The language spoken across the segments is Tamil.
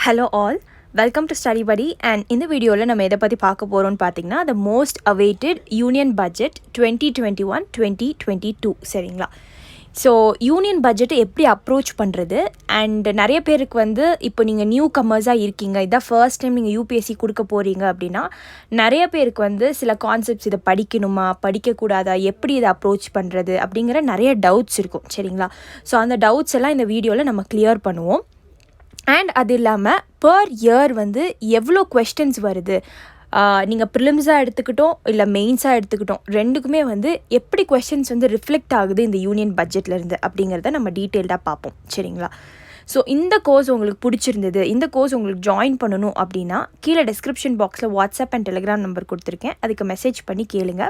Hello all, welcome to Study Buddy and இந்த வீடியோவில் நம்ம எதை பற்றி பார்க்க போகிறோம்னு பார்த்தீங்கன்னா the most awaited Union Budget 2021-2022 சரிங்களா. ஸோ யூனியன் பட்ஜெட்டை எப்படி அப்ரோச் பண்ணுறது அண்ட் நிறைய பேருக்கு இப்போ நீங்கள் நியூ கமர்ஸாக இருக்கீங்க, இதான் ஃபர்ஸ்ட் டைம் நீங்கள் யூபிஎஸ்சி கொடுக்க போகிறீங்க அப்படின்னா நிறைய பேருக்கு சில கான்செப்ட்ஸ் இதை படிக்கணுமா படிக்கக்கூடாதா, எப்படி இதை அப்ரோச் பண்ணுறது அப்படிங்கிற நிறைய டவுட்ஸ் இருக்கும் சரிங்களா. ஸோ அந்த டவுட்ஸ் எல்லாம் இந்த வீடியோவில் நம்ம கிளியர் பண்ணுவோம். அண்ட் அது இல்லாமல் பர் இயர் எவ்வளோ கொஸ்டின்ஸ் வருது, நீங்கள் ப்ரிலிம்ஸாக எடுத்துக்கிட்டோம் இல்லை மெயின்ஸாக எடுத்துக்கிட்டோம், ரெண்டுக்குமே எப்படி கொஸ்டின்ஸ் ரிஃப்ளெக்ட் ஆகுது இந்த யூனியன் பட்ஜெட்லேருந்து அப்படிங்கிறத நம்ம டீட்டெயில்டாக பார்ப்போம் சரிங்களா. ஸோ இந்த கோர்ஸ் உங்களுக்கு பிடிச்சிருந்தது, இந்த கோர்ஸ் உங்களுக்கு ஜாயின் பண்ணணும் அப்படின்னா கீழே டிஸ்கிரிப்ஷன் பாக்ஸில் வாட்ஸ்அப் அண்ட் டெலிகிராம் நம்பர் கொடுத்துருக்கேன், அதுக்கு மெசேஜ் பண்ணி கேளுங்க.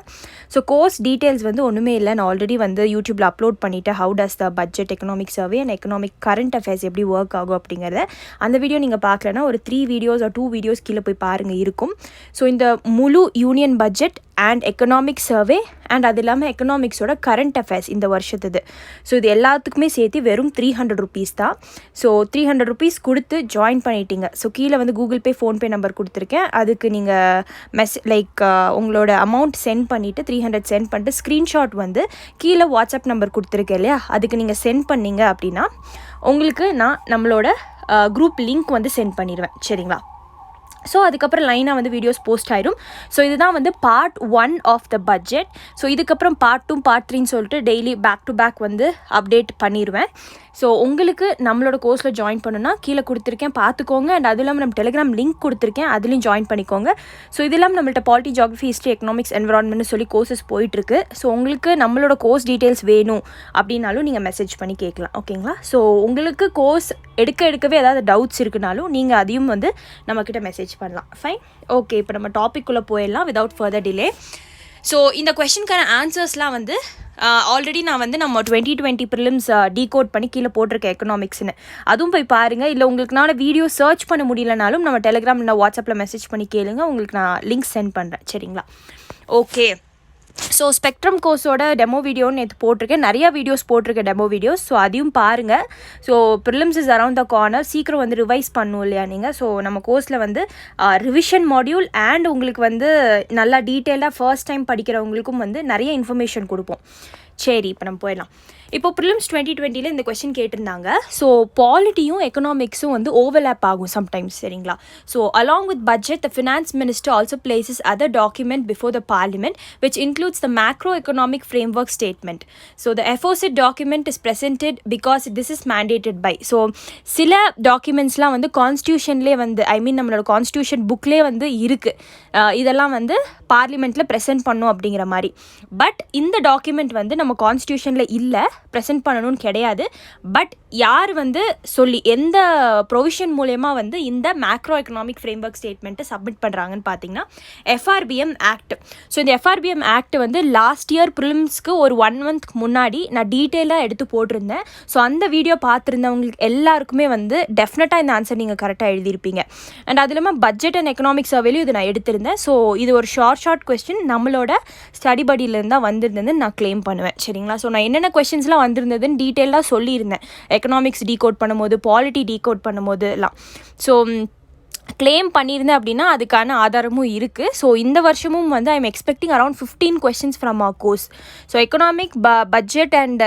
ஸோ கோர்ஸ் டீட்டெயில்ஸ் ஒன்றுமே இல்லை, நான் ஆல்ரெடி யூடியூப்பில் அப்லோட் பண்ணிவிட்டேன். How does the budget economic survey and economic current affairs எப்படி ஒர்க் ஆகும் அப்படிங்கிறத. அந்த வீடியோ நீங்கள் பார்க்கலன்னா ஒரு 3 வீடியோஸ் ஆர் 2 வீடியோஸ் கீழே போய் பாருங்கள் இருக்கும். ஸோ இந்த முழு union budget and economic survey and அது இல்லாமல் எக்கனாமிக்ஸோட கரண்ட் அஃபேர்ஸ் இந்த வருஷத்துது. ஸோ இது எல்லாத்துக்குமே சேர்த்து வெறும் 300 rupees தான். ஸோ 300 rupees கொடுத்து ஜாயின் பண்ணிட்டீங்க. ஸோ கீழே கூகுள் பே ஃபோன்பே நம்பர் கொடுத்துருக்கேன், அதுக்கு நீங்கள் உங்களோட அமௌண்ட் சென்ட் பண்ணிவிட்டு 300 சென்ட் பண்ணிட்டு ஸ்க்ரீன்ஷாட் கீழே வாட்ஸ்அப் நம்பர் கொடுத்துருக்கேன் இல்லையா, அதுக்கு நீங்கள் சென்ட் பண்ணீங்க அப்படின்னா உங்களுக்கு நான் நம்மளோட குரூப் லிங்க் சென்ட் பண்ணிடுவேன் சரிங்களா. ஸோ அதுக்கப்புறம் லைனாக வீடியோஸ் போஸ்ட் ஆயிடும். ஸோ இதுதான் part 1 of the budget. So இதுக்கப்புறம் பார்ட் 2 பார்ட் 3ன்னு சொல்லிட்டு daily back to back update பண்ணிடுவேன். ஸோ உங்களுக்கு நம்மளோட கோர்ஸில் ஜாயின் பண்ணணுன்னா கீழே கொடுத்துருக்கேன், பார்த்துக்கோங்க. அண்ட் அது இல்லாமல் நம்ம டெலிகிராம் லிங்க் கொடுத்துருக்கேன், அதுலேயும் ஜாயின் பண்ணிக்கோங்க. ஸோ இது இல்லாமல் நம்மள்ட்ட பாலிட்டி, ஜியாகிரஃபி, ஹிஸ்ட்ரி, எக்கனாமிக்ஸ், என்விரான்மெண்ட்னு சொல்லி கோர்சஸ் போயிட்டுருக்கு. ஸோ உங்களுக்கு நம்மளோட கோர்ஸ் டீட்டெயில்ஸ் வேணும் அப்படின்னாலும் நீங்கள் மெசேஜ் பண்ணி கேட்கலாம் ஓகேங்களா. ஸோ உங்களுக்கு கோர்ஸ் எடுக்கவே ஏதாவது டவுட்ஸ் இருக்குனாலும் நீங்கள் அதையும் நம்மக்கிட்ட மெசேஜ் பண்ணலாம். Fine, okay. இப்போ நம்ம டாபிக்குள்ளே போயிடலாம் விதவுட் ஃபர்தர் டிலே. ஸோ இந்த கொஷினுக்கான ஆன்சர்ஸ்லாம் ஆல்ரெடி நான் நம்ம 2020 ப்ரிலிம்ஸ் டீகோட் பண்ணி கீழே போட்டிருக்கேன் எக்கனாமிக்ஸ்னு, அதுவும் போய் பாருங்கள். இல்லை உங்களுக்குனால வீடியோ சர்ச் பண்ண முடியலனாலும் நம்ம டெலிகிராம் இல்லை வாட்ஸ்அப்பில் மெசேஜ் பண்ணி கேளுங்க, உங்களுக்கு நான் லிங்க் சென்ட் பண்ணுறேன் சரிங்களா. ஓகே. ஸோ ஸ்பெக்ட்ரம் கோர்ஸோட டெமோ வீடியோன்னு நேற்று போட்டிருக்கேன், நிறையா வீடியோஸ் போட்டிருக்கேன் டெமோ வீடியோஸ். ஸோ அதையும் பாருங்கள். So prelims is around the corner, சீக்கிரம் ரிவைஸ் பண்ணும் இல்லையா நீங்கள். ஸோ நம்ம கோர்ஸில் ரிவிஷன் மாடியூல் அண்ட் உங்களுக்கு நல்லா டீட்டெயிலாக ஃபர்ஸ்ட் டைம் படிக்கிறவங்களுக்கும் நிறைய இன்ஃபர்மேஷன் கொடுப்போம். சரி, இப்போ நம்ம போயிடலாம். இப்போ ப்ரிலிம்ஸ் 2020 இந்த கொஸ்டின் கேட்டிருந்தாங்க. ஸோ பாலிட்டியும் எக்கனாமிக்ஸும் ஓவர்லேப் ஆகும் சம்டைம்ஸ் சரிங்களா. So along with budget the finance minister also places other document before the parliament which includes the macro economic framework statement. So the aforesaid document is presented because this is mandated by. So சில டாக்குமெண்ட்ஸ்லாம் கான்ஸ்டியூஷன்லேயே நம்மளோட கான்ஸ்டியூஷன் புக்லேயே இருக்குது, இதெல்லாம் பார்லிமெண்ட்டில் ப்ரெசென்ட் பண்ணும் அப்படிங்கிற மாதிரி. பட் இந்த டாக்குமெண்ட் நம்ம கான்ஸ்டியூஷனில் இல்லை, ப்ரெசென்ட் பண்ணணும்னு கிடையாது. பட் யார் சொல்லி எந்த ப்ரொவிஷன் மூலயமா இந்த மேக்ரோ எக்கனாமிக் ஃப்ரேம்வொர்க் ஸ்டேட்மெண்ட்டை சப்மிட் பண்ணுறாங்கன்னு பார்த்தீங்கன்னா FRBM ஆக்ட். ஸோ இந்த FRBM ஆக்ட் லாஸ்ட் இயர் ப்ரிலிம்ஸ்க்கு ஒரு 1 month முன்னாடி நான் டீட்டெயிலாக எடுத்து போட்டிருந்தேன். ஸோ அந்த வீடியோ பார்த்துருந்தவங்களுக்கு எல்லாருக்குமே டெஃபினட்டாக இந்த ஆன்சர் நீங்கள் கரெக்டாக எழுதியிருப்பீங்க. அண்ட் அது இல்லாமல் பட்ஜெட் அண்ட் எக்கனாமிக் சர்வேலையும் இது நான் எடுத்திருந்தேன். ஸோ இது ஒரு ஷார்ட் கொஸ்டின் நம்மளோட ஸ்டடி படியிலேருந்து தான் வந்திருந்ததுன்னு நான் கிளைம் பண்ணுவேன் சரிங்களா. ஸோ நான் என்னென்ன கொஸ்டின்ஸ்லாம் வந்திருந்ததுன்னு டீட்டெயிலாக சொல்லியிருந்தேன், எக்கனாமிக்ஸ் டீகோட் பண்ணும்போது, பாலிட்டி டீகோட் பண்ணும்போது எல்லாம். ஸோ கிளைம் பண்ணியிருந்தேன் அப்படின்னா அதுக்கான ஆதாரமும் இருக்குது. ஸோ இந்த வருஷமும் I am expecting around 15 questions from our course. So economic budget and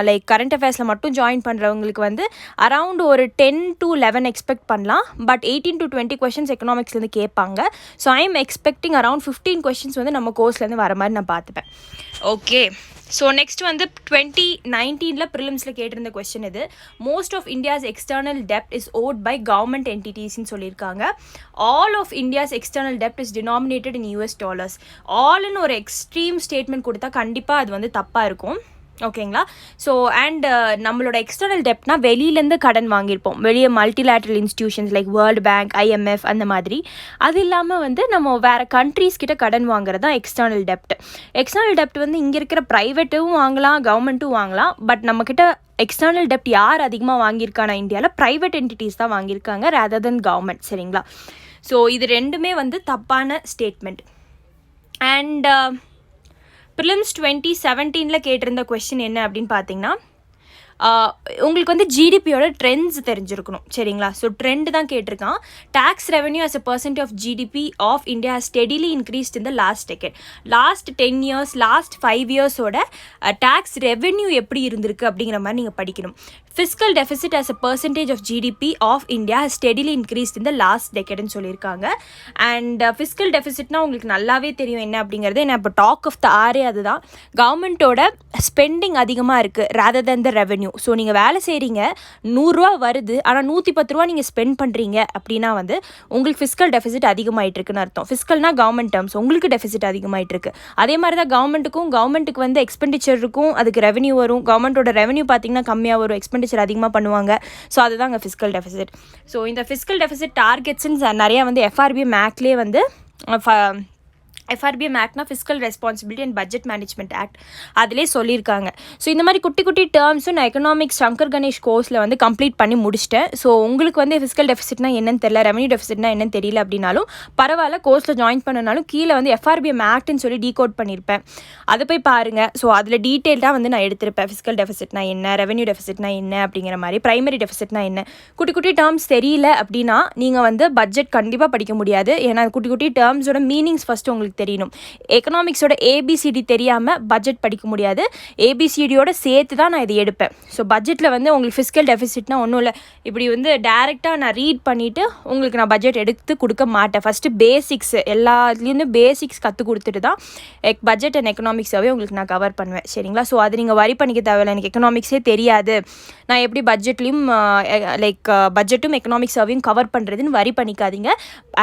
like current அஃபேர்ஸில் மட்டும் ஜாயின் பண்ணுறவங்களுக்கு அரவுண்ட் ஒரு 10 to 11 எக்ஸ்பெக்ட் பண்ணலாம். பட் 18 to 20 questions எக்கனாமிக்ஸ்லேருந்து கேட்பாங்க. So I am expecting around 15 questions நம்ம கோர்ஸ்லேருந்து வர மாதிரி நான் பார்த்துப்பேன். ஓகே. ஸோ நெக்ஸ்ட் 2019 ப்ரிலிம்ஸில் கேட்டிருந்த கொஸ்டின் இது. மோஸ்ட் ஆஃப் இந்தியாஸ் எக்ஸ்டர்னல் டெப்ட் இஸ் ஓட் பை கவர்மெண்ட் என்டிட்டிஸ்ன்னு சொல்லியிருக்காங்க. ஆல் ஆஃப் இந்தியாஸ் எக்ஸ்டர்னல் டெப்ட் is denominated in US dollars. ஆல்னு ஒரு எக்ஸ்ட்ரீம் ஸ்டேட்மெண்ட் கொடுத்தா கண்டிப்பாக அது தப்பாக இருக்கும் ஓகேங்களா. ஸோ அண்ட் நம்மளோட எக்ஸ்டர்னல் டெப்ட்னா வெளியிலேருந்து கடன் வாங்கியிருப்போம், வெளியே multilateral institutions like world bank, IMF அந்த மாதிரி. அது இல்லாமல் நம்ம வேறு கண்ட்ரீஸ் கிட்ட கடன் வாங்குறது தான் எக்ஸ்டர்னல் டெப்ட். எக்ஸ்டர்னல் டெப்ட் இங்கே இருக்கிற ப்ரைவேட்டும் வாங்கலாம், கவர்மெண்ட்டும் வாங்கலாம். பட் நம்மக்கிட்ட எக்ஸ்டர்னல் டெப்ட் யார் அதிகமாக வாங்கியிருக்கானா இந்தியாவில் ப்ரைவேட் என்டிட்டிஸ் தான் வாங்கியிருக்காங்க ரேதர் தென் கவர்மெண்ட் சரிங்களா. ஸோ இது ரெண்டுமே தப்பான ஸ்டேட்மெண்ட். அண்ட் ப்ரிலிம்ஸ் 2017 கேட்டிருந்த கொஸ்டின் என்ன அப்படின்னு பார்த்தீங்கன்னா உங்களுக்கு வந்து ஜிடிபியோட ட்ரெண்ட்ஸ் தெரிஞ்சிருக்கணும் சரிங்களா. ஸோ ட்ரெண்ட் தான் கேட்டிருக்கான். Tax revenue as a percentage of GDP of India has steadily increased in the last decade. Last 10 years last 5 இயர்ஸோட டேக்ஸ் ரெவென்யூ எப்படி இருந்திருக்கு அப்படிங்கிற மாதிரி நீங்கள் படிக்கணும். Fiscal deficit as a percentage of GDP of India has steadily increased in the last decadeன்னு சொல்லியிருக்காங்க. அண்ட் ஃபிஸ்கல் டெஃபிசிட்னா உங்களுக்கு நல்லாவே தெரியும் என்ன அப்படிங்கிறது. ஏன்னா இப்போ டாக் ஆஃப் த ஆரே அதுதான். கவர்மெண்ட்டோட ஸ்பெண்டிங் அதிகமாக இருக்குது ரேதர் தென் த ரெவென்யூ. ஸோ நீங்கள் வேலை செய்கிறீங்க, 100 ரூபா வருது, ஆனால் 110 ரூபா நீங்கள் ஸ்பெண்ட் பண்ணுறீங்க அப்படின்னா வந்து உங்களுக்கு ஃபிஸ்கல் டெஃபிசிட் அதிகமாகிட்டு இருக்குன்னு அர்த்தம். ஃபிஸ்கல்னா கவர்மெண்ட் டேர்ம்ஸ், உங்களுக்கு டெஃபிசிட் அதிகமாகிட்டு இருக்கு. அதே மாதிரி தான் கவர்மெண்ட்டுக்கு வந்து எக்ஸ்பெண்டிச்சர் இருக்கும், அதுக்கு ரெவென்யூ வரும். கவர்மெண்ட்டோட ரெவென்யூ பார்த்தீங்கன்னா கம்மியாக வரும், எக்ஸ்பெண்டிச்சர் அதிகமாக பண்ணுவாங்க. ஸோ அதுதான் அங்கே ஃபிஸ்கல் டெஃபிசிட். ஸோ இந்த ஃபிஸ்கல் டெஃபிசிட் டார்கெட்ஸ்ன்னு நிறையா வந்து FRBM ஆக்ட்லேயே வந்து FRBM ஆக்ட்னா fiscal responsibility and budget management act அதிலே சொல்லியிருக்காங்க. ஸோ இந்த மாதிரி குட்டி குட்டி டேர்ம்ஸும் நான் எக்கனாமிக்ஸ் சங்கர் கணேஷ் கோர்ஸில் வந்து கம்ப்ளீட் பண்ணி முடிச்சிட்டேன். ஸோ உங்களுக்கு வந்து ஃபிஸ்கல் டெஃபிசிட்னா என்னன்னு தெரியல, ரெவன்யூ டெஃபிசிட்னா என்னன்னு தெரியல அப்படின்னாலும் பரவாயில்ல, கோர்ஸில் ஜாயின் பண்ணனாலும் கீழே வந்து FRBM ஆக்ட்னு சொல்லி டீகோட் பண்ணியிருப்பேன், அதை போய் பாருங்கள். ஸோ அதில் டீட்டெயில்டாக வந்து நான் எடுத்திருப்பேன். ஃபிஸ்கல் டெஃபிசிட்னா என்ன, ரெவன்யூ டெஃபிசிட்னா என்ன அப்படிங்கிற மாதிரி, பிரைமரி டெஃபிசிட்னா என்ன. குட்டி குட்டி டேர்ம்ஸ் தெரியல அப்படின்னா நீங்கள் வந்து பட்ஜெட் கண்டிப்பாக படிக்க முடியாது. ஏன்னா குட்டி குட்டி டேர்ம்ஸோட மீனிங்ஸ் ஃபஸ்ட்டு உங்களுக்கு தெரியணும். எக்கனாமிக்ஸோட ஏபிசிடி தெரியாமல் பட்ஜெட் படிக்க முடியாது. ஏபிசிடியோட சேர்த்து தான் நான் இதை எடுப்பேன். ஸோ பட்ஜெட்டில் வந்து உங்களுக்கு ஃபிஸ்கல் டெஃபிசிட்னா ஒன்றும் இல்லை, இப்படி வந்து டேரெக்டாக நான் ரீட் பண்ணிவிட்டு உங்களுக்கு நான் பட்ஜெட் எடுத்து கொடுக்க மாட்டேன். ஃபஸ்ட்டு பேசிக்ஸ் எல்லாத்துலேருந்து பேசிக்ஸ் கற்றுக் கொடுத்துட்டு தான் பட்ஜெட் அண்ட் எக்கனாமிக்ஸாகவே உங்களுக்கு நான் கவர் பண்ணுவேன் சரிங்களா. ஸோ அது நீங்கள் வரி பண்ணிக்க தேவையில்லை. எனக்கு எக்கனாமிக்ஸே தெரியாது, நான் எப்படி பட்ஜெட்லேயும் பட்ஜெட்டும் எக்கனாமிக்ஸாவையும் கவர் பண்ணுறதுன்னு வரி பண்ணிக்காதீங்க.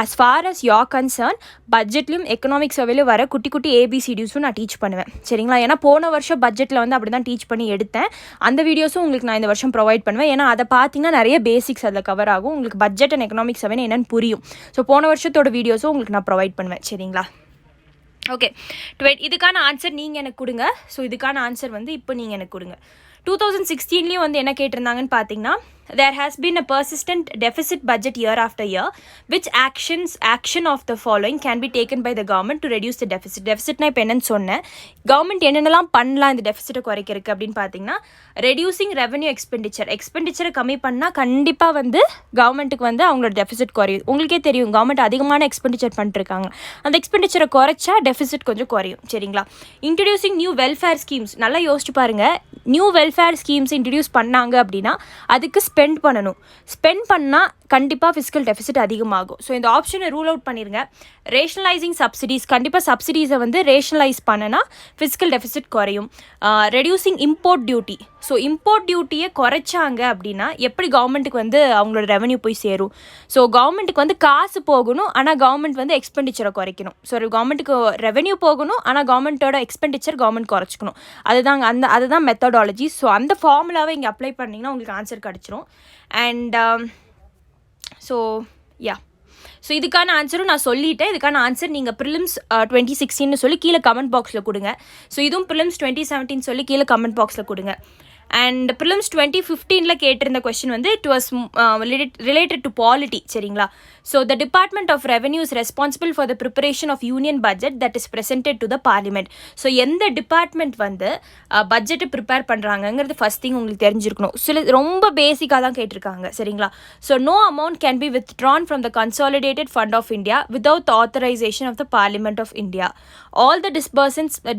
as far as your concern பட்ஜெட்லையும் எக்கனாமிக்ஸ் அவையில் வர குட்டி குட்டி ஏபிசிடிஸும் நான் டீச் பண்ணுவேன் சரிங்களா. ஏன்னா போன வருஷம் பட்ஜெட்டில் வந்து அப்படி தான் டீச் பண்ணி எடுத்தேன். அந்த வீடியோஸும் உங்களுக்கு நான் இந்த வருஷம் ப்ரொவைட் பண்ணுவேன். ஏன்னா அதை பார்த்தீங்கன்னா நிறைய பேசிக்ஸ் அதில் கவர் ஆகும், உங்களுக்கு பட்ஜெட் அண்ட் எக்கனாமிக்ஸ் அவைன்னு என்னென்னு புரியும். ஸோ போன வருஷத்தோட வீடியோஸும் உங்களுக்கு நான் ப்ரொவைட் பண்ணுவேன் சரிங்களா. ஓகே, இதுக்கான ஆன்சர் நீங்கள் எனக்கு கொடுங்க. ஸோ இதுக்கான ஆன்சர் வந்து இப்போ நீங்கள் எனக்கு கொடுங்க. 2016 வந்து என்ன கேட்டிருந்தாங்கன்னு பார்த்தீங்கன்னா, there has been a persistent deficit budget year after year. Which action of the following can be taken by the government to reduce the deficit? Deficitனா இப்போ என்னன்னு சொன்னேன். கவர்மெண்ட் என்னென்னலாம் பண்ணலாம் இந்த டெஃபிசிட்டை குறைக்கிறதுக்கு அப்படின்னு பார்த்தீங்கன்னா, ரெடியூசிங் ரெவன்யூ எக்ஸ்பெண்டிச்சரை கம்மி பண்ணால் கண்டிப்பாக வந்து கவர்மெண்ட்டுக்கு வந்து அவங்களோட டெஃபிசிட் குறையும். உங்களுக்கே தெரியும், கவர்மெண்ட் அதிகமான எக்ஸ்பெண்டிச்சர் பண்ணிட்டுருக்காங்க, அந்த எக்ஸ்பெண்டிச்சரை குறைச்சா டெஃபிசிட் கொஞ்சம் குறையும் சரிங்களா. இன்ட்ரடியூசிங் நியூ வெல்ஃபேர் ஸ்கீம்ஸ், நல்லா யோசிச்சு பாருங்கள். நியூ வெல்ஃபேர் ஸ்கீம்ஸ் இன்ட்ரடியூஸ் பண்ணாங்க அப்படின்னா அதுக்கு ஸ்பெண்ட் பண்ணால் கண்டிப்பாக ஃபிஸ்கல் டெஃபிசிட் அதிகமாகும். ஸோ இந்த ஆப்ஷனை ரூல் அவுட் பண்ணிடுங்க. ரேஷனலைசிங் சப்சிடிஸ், கண்டிப்பாக சப்சிடிஸை வந்து ரேஷனலைஸ் பண்ணனா ஃபிஸ்கல் டெஃபிசிட் குறையும். Reducing import duty, so import டியூட்டியை குறைச்சாங்க அப்படின்னா எப்படி கவர்மெண்ட்டுக்கு வந்து அவங்களோட ரெவன்யூ போய் சேரும். ஸோ கவர்மெண்ட்டுக்கு வந்து காசு போகணும், ஆனால் கவர்மெண்ட் வந்து எக்ஸ்பெண்டிச்சரை குறைக்கணும். ஸோ கவர்மெண்ட்டுக்கு ரெவன்யூ போகணும், ஆனால் கவர்மெண்ட்டோட எக்ஸ்பெண்டிச்சர் கவர்மெண்ட் குறைச்சிக்கணும். அதுதான் மெத்தடாலஜி. ஸோ அந்த ஃபார்முலாவை இங்கே அப்ளை பண்ணிங்கன்னா உங்களுக்கு ஆன்சர் கிடச்சிரும். அண்ட் ஸோ இதுக்கான ஆன்சரும் நான் சொல்லிட்டேன். இதுக்கான ஆன்சர் நீங்கள் ப்ரிலிம்ஸ் 2016 சொல்லி கீழே கமெண்ட் பாக்ஸில் கொடுங்க. ஸோ இதுவும் ப்ரிலிம்ஸ் 2017 சொல்லி கீழே கமெண்ட் பாக்ஸில் கொடுங்க. அண்ட் ப்ரிலிம்ஸ் 2015 கேட்டிருந்த கொஸ்டின் வந்து it was related to polity சரிங்களா. So the department of revenue is responsible for the preparation of union budget that is presented to the parliament. So எந்த டிபார்ட்மெண்ட் வந்து பட்ஜெட்டை ப்ரிப்பேர் பண்ணுறாங்கங்கிறது ஃபஸ்ட் திங் உங்களுக்கு தெரிஞ்சிருக்கணும். ரொம்ப பேசிக்காக தான் கேட்டிருக்காங்க சரிங்களா. So no amount can be withdrawn from the consolidated fund of India without the authorization of the Parliament of India. All the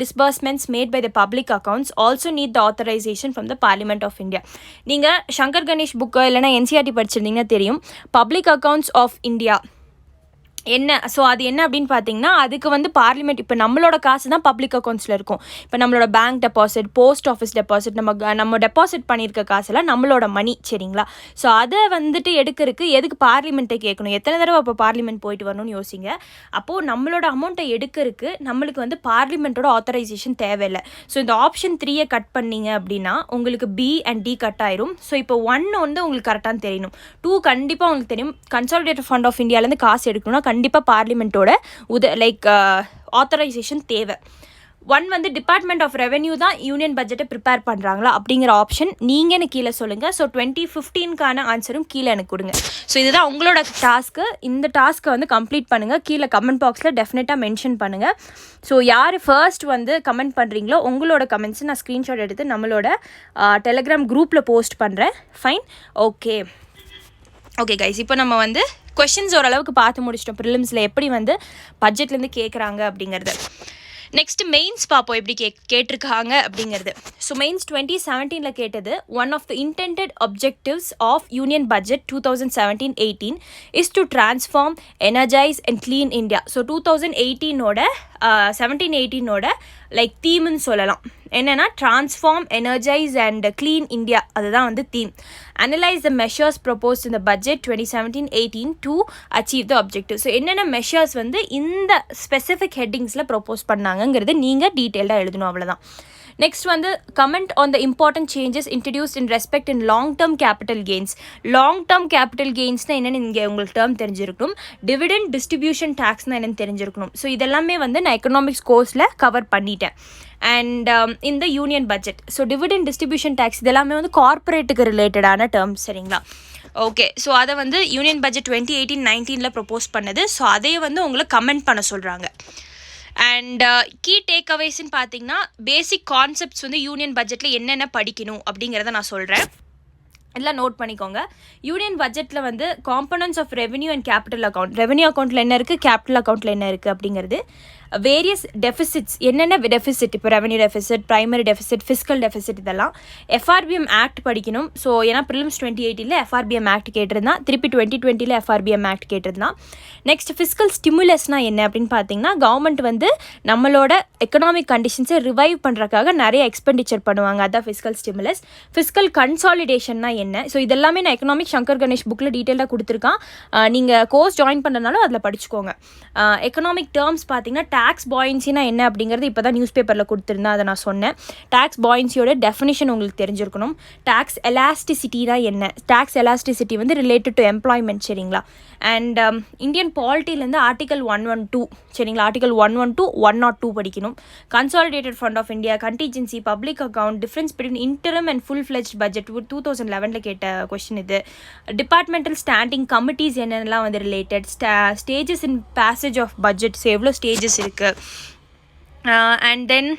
disbursements made by the public accounts also need the authorization from the Parliament of India. நீங்கள் சங்கர் கணேஷ் புக்கு இல்லைனா NCERT படிச்சிருந்தீங்கன்னா தெரியும், பப்ளிக் அக்கௌண்ட்ஸ் ஆஃப் இந்தியா என்ன. ஸோ அது என்ன அப்படின்னு பார்த்தீங்கன்னா, அதுக்கு வந்து பார்லிமெண்ட், இப்போ நம்மளோட காசு தான் பப்ளிக் அக்கௌண்ட்ஸில் இருக்கும். இப்போ நம்மளோட bank deposit, post office deposit, நம்ம டெபாசிட் பண்ணியிருக்க காசெல்லாம் நம்மளோட மணி சரிங்களா. ஸோ அதை வந்துட்டு எடுக்கிறதுக்கு எதுக்கு பார்லிமெண்ட்டை கேட்கணும், எத்தனை தடவை அப்போ பார்லிமெண்ட் போயிட்டு வரணும்னு யோசிங்க. அப்போது நம்மளோட அமௌண்ட்டை எடுக்கிறதுக்கு நம்மளுக்கு வந்து பார்லிமெண்ட்டோட ஆத்தரைசேஷன் தேவையில்லை. ஸோ இந்த ஆப்ஷன் 3 கட் பண்ணீங்க அப்படின்னா உங்களுக்கு B and D கட் ஆயிரும். ஸோ இப்போ 1 வந்து உங்களுக்கு கரெக்டானு தெரியணும், 2 கண்டிப்பாக உங்களுக்கு தெரியும். கன்சாலிடேட்டட் ஃபண்ட் ஆஃப் இந்தியாவிலேருந்து காசு எடுக்கணும்னா கண்டிப்பாக பார்லிமெண்ட்டோட ஆத்தரைசேஷன் தேவை. ஒன் வந்து டிபார்ட்மெண்ட் ஆஃப் ரெவென்யூ தான் யூனியன் பட்ஜெட்டை ப்ரிப்பேர் பண்ணுறாங்களா அப்படிங்கிற ஆப்ஷன் நீங்கள் எனக்கு கீழே சொல்லுங்கள். ஸோ 2015க்கான ஆன்சரும் கீழே எனக்கு கொடுங்க. ஸோ இதுதான் உங்களோட டாஸ்க்கு. இந்த டாஸ்க்கை வந்து கம்ப்ளீட் பண்ணுங்கள். கீழே கமெண்ட் பாக்ஸில் டெஃபினட்டாக மென்ஷன் பண்ணுங்கள். ஸோ யார் ஃபர்ஸ்ட் வந்து கமெண்ட் பண்ணுறீங்களோ உங்களோட கமெண்ட்ஸை நான் ஸ்க்ரீன்ஷாட் எடுத்து நம்மளோட டெலிகிராம் குரூப்பில் போஸ்ட் பண்ணுறேன். Fine, okay guys. இப்போ நம்ம வந்து கொஷின்ஸ் ஓரளவுக்கு பார்த்து முடிச்சிட்டோம். ப்ரிலிம்ஸில் எப்படி வந்து பட்ஜெட்லேருந்து கேட்குறாங்க அப்படிங்கிறது. நெக்ஸ்ட் மெயின்ஸ் பார்ப்போம் எப்படி கேட்டிருக்காங்க அப்படிங்கிறது. ஸோ மெயின்ஸ் 2017 கேட்டது, one of the intended objectives of union budget 2017-18 is to transform, energise and clean India. So 2018ஓட 17-18ஓட லைக் தீம்னு சொல்லலாம். என்னென்னா transform, energise and clean India, அதுதான் வந்து theme. Analyse the measures proposed in the budget 2017-18 to achieve the objective. So என்னென்ன மெஷர்ஸ் வந்து இந்த ஸ்பெசிஃபிக் ஹெட்டிங்ஸில் ப்ரொப்போஸ் பண்ணாங்கங்கிறது நீங்கள் டீட்டெயில்டாக எழுதணும், அவ்வளோதான். நெக்ஸ்ட் வந்து comment on the important changes introduce in respect in long term capital gains. Long term capital கெயின்ஸ்னால் என்னென்னு இங்கே உங்களுக்கு டேர்ம் தெரிஞ்சிருக்கணும். டிவிடெண்ட் டிஸ்ட்ரிபியூஷன் டேக்ஸ்னால் என்னென்னு தெரிஞ்சிருக்கணும். ஸோ இதெல்லாமே வந்து நான் எக்கனாமிக்ஸ் கோர்ஸில் கவர் பண்ணிட்டேன். அண்ட் இந்த union budget, so dividend distribution tax இதெல்லாமே வந்து கார்பரேட்டுக்கு ரிலேட்டடான டேர்ம்ஸ், சரிங்களா? ஓகே, ஸோ அதை வந்து யூனியன் பட்ஜெட் 2018-19 ப்ரொப்போஸ் பண்ணது. ஸோ அதையே வந்து உங்களை கமெண்ட் பண்ண சொல்கிறாங்க. அண்ட் கீ டேக் அவேஸ்ன்னு பார்த்தீங்கன்னா பேசிக் கான்செப்ட்ஸ் வந்து யூனியன் பட்ஜெட்டில் என்னென்ன படிக்கணும் அப்படிங்கிறத நான் சொல்கிறேன். எல்லாம் நோட் பண்ணிக்கோங்க. யூனியன் பட்ஜெட்டில் வந்து components of revenue and capital account, revenue அக்கௌண்ட்டில் என்ன இருக்குது, கேபிட்டல் அக்கௌண்ட்டில் என்ன இருக்குது அப்படிங்கிறது. வேரியஸ் டெஃபிசிட்ஸ், என்னென்ன டெஃபிசிட், இப்போ revenue deficit, primary deficit, fiscal deficit, இதெல்லாம். எஃப்ஆர்பிஎம் ஆக்ட் படிக்கணும். ஸோ ஏன்னா ப்ரிலிம்ஸ் 2018 எஃப்ஆர்பிஎம் ஆக்ட் கேட்டிருந்தான், திருப்பி 2020 எஃப்ஆர்பிஎம் ஆக்ட் கேட்டிருந்தான். நெக்ஸ்ட் ஃபிஸ்கல் ஸ்டிமுலஸ்னால் என்ன அப்படின்னு பார்த்தீங்கன்னா, கவர்மெண்ட் வந்து நம்மளோட எக்கனாமிக் கண்டிஷன்ஸை ரிவைவ் பண்ணுறதுக்காக நிறைய எக்ஸ்பெண்டிச்சர் பண்ணுவாங்க, அதான் ஃபிஸ்கல் ஸ்டிமுலஸ். ஃபிஸ்கல் கன்சாலிடேஷன்னா என்ன, ஸோ இதெல்லாமே நான் எக்கனாமிக் சங்கர் கணேஷ் புக்கில் டீட்டெயிலாக கொடுத்துருக்கான். நீங்கள் கோர்ஸ் ஜாயின் பண்ணுறதுனாலும் அதில் படிச்சுக்கோங்க. எக்கனாமிக் டேர்ம்ஸ் பார்த்தீங்கன்னா டேக்ஸ் பாயின்சினா என்ன அப்படிங்கிறது இப்போ தான் நியூஸ் பேப்பரில் கொடுத்துருந்தேன், அதை நான் சொன்னேன். டேக்ஸ் பாயின்சியோட டெஃபினிஷன் உங்களுக்கு தெரிஞ்சிருக்கணும். டேக்ஸ் எலாஸ்டிசிட்டினா என்ன, டேக்ஸ் எலாஸ்டிசிட்டி வந்து ரிலேட்டட் டு எம்ப்ளாய்மெண்ட், சரிங்களா? அண்ட் இந்தியன் பாலிட்டிலேருந்து ஆர்டிகல் 112, சரிங்களா, ஆர்டிகல் 112, 102 படிக்கணும். Consolidated fund of India, contingency, public account, difference between interim and full fledged budget 2011 கேட்ட கொஸ்டின் இது. டிபார்ட்மெண்டல் ஸ்டாண்டிங் கமிட்டிஸ் என்னென்னலாம் வந்து related, stages in passage of budget, so எவ்வளோ ஸ்டேஜஸ் இருக்குது. அண்ட் தென்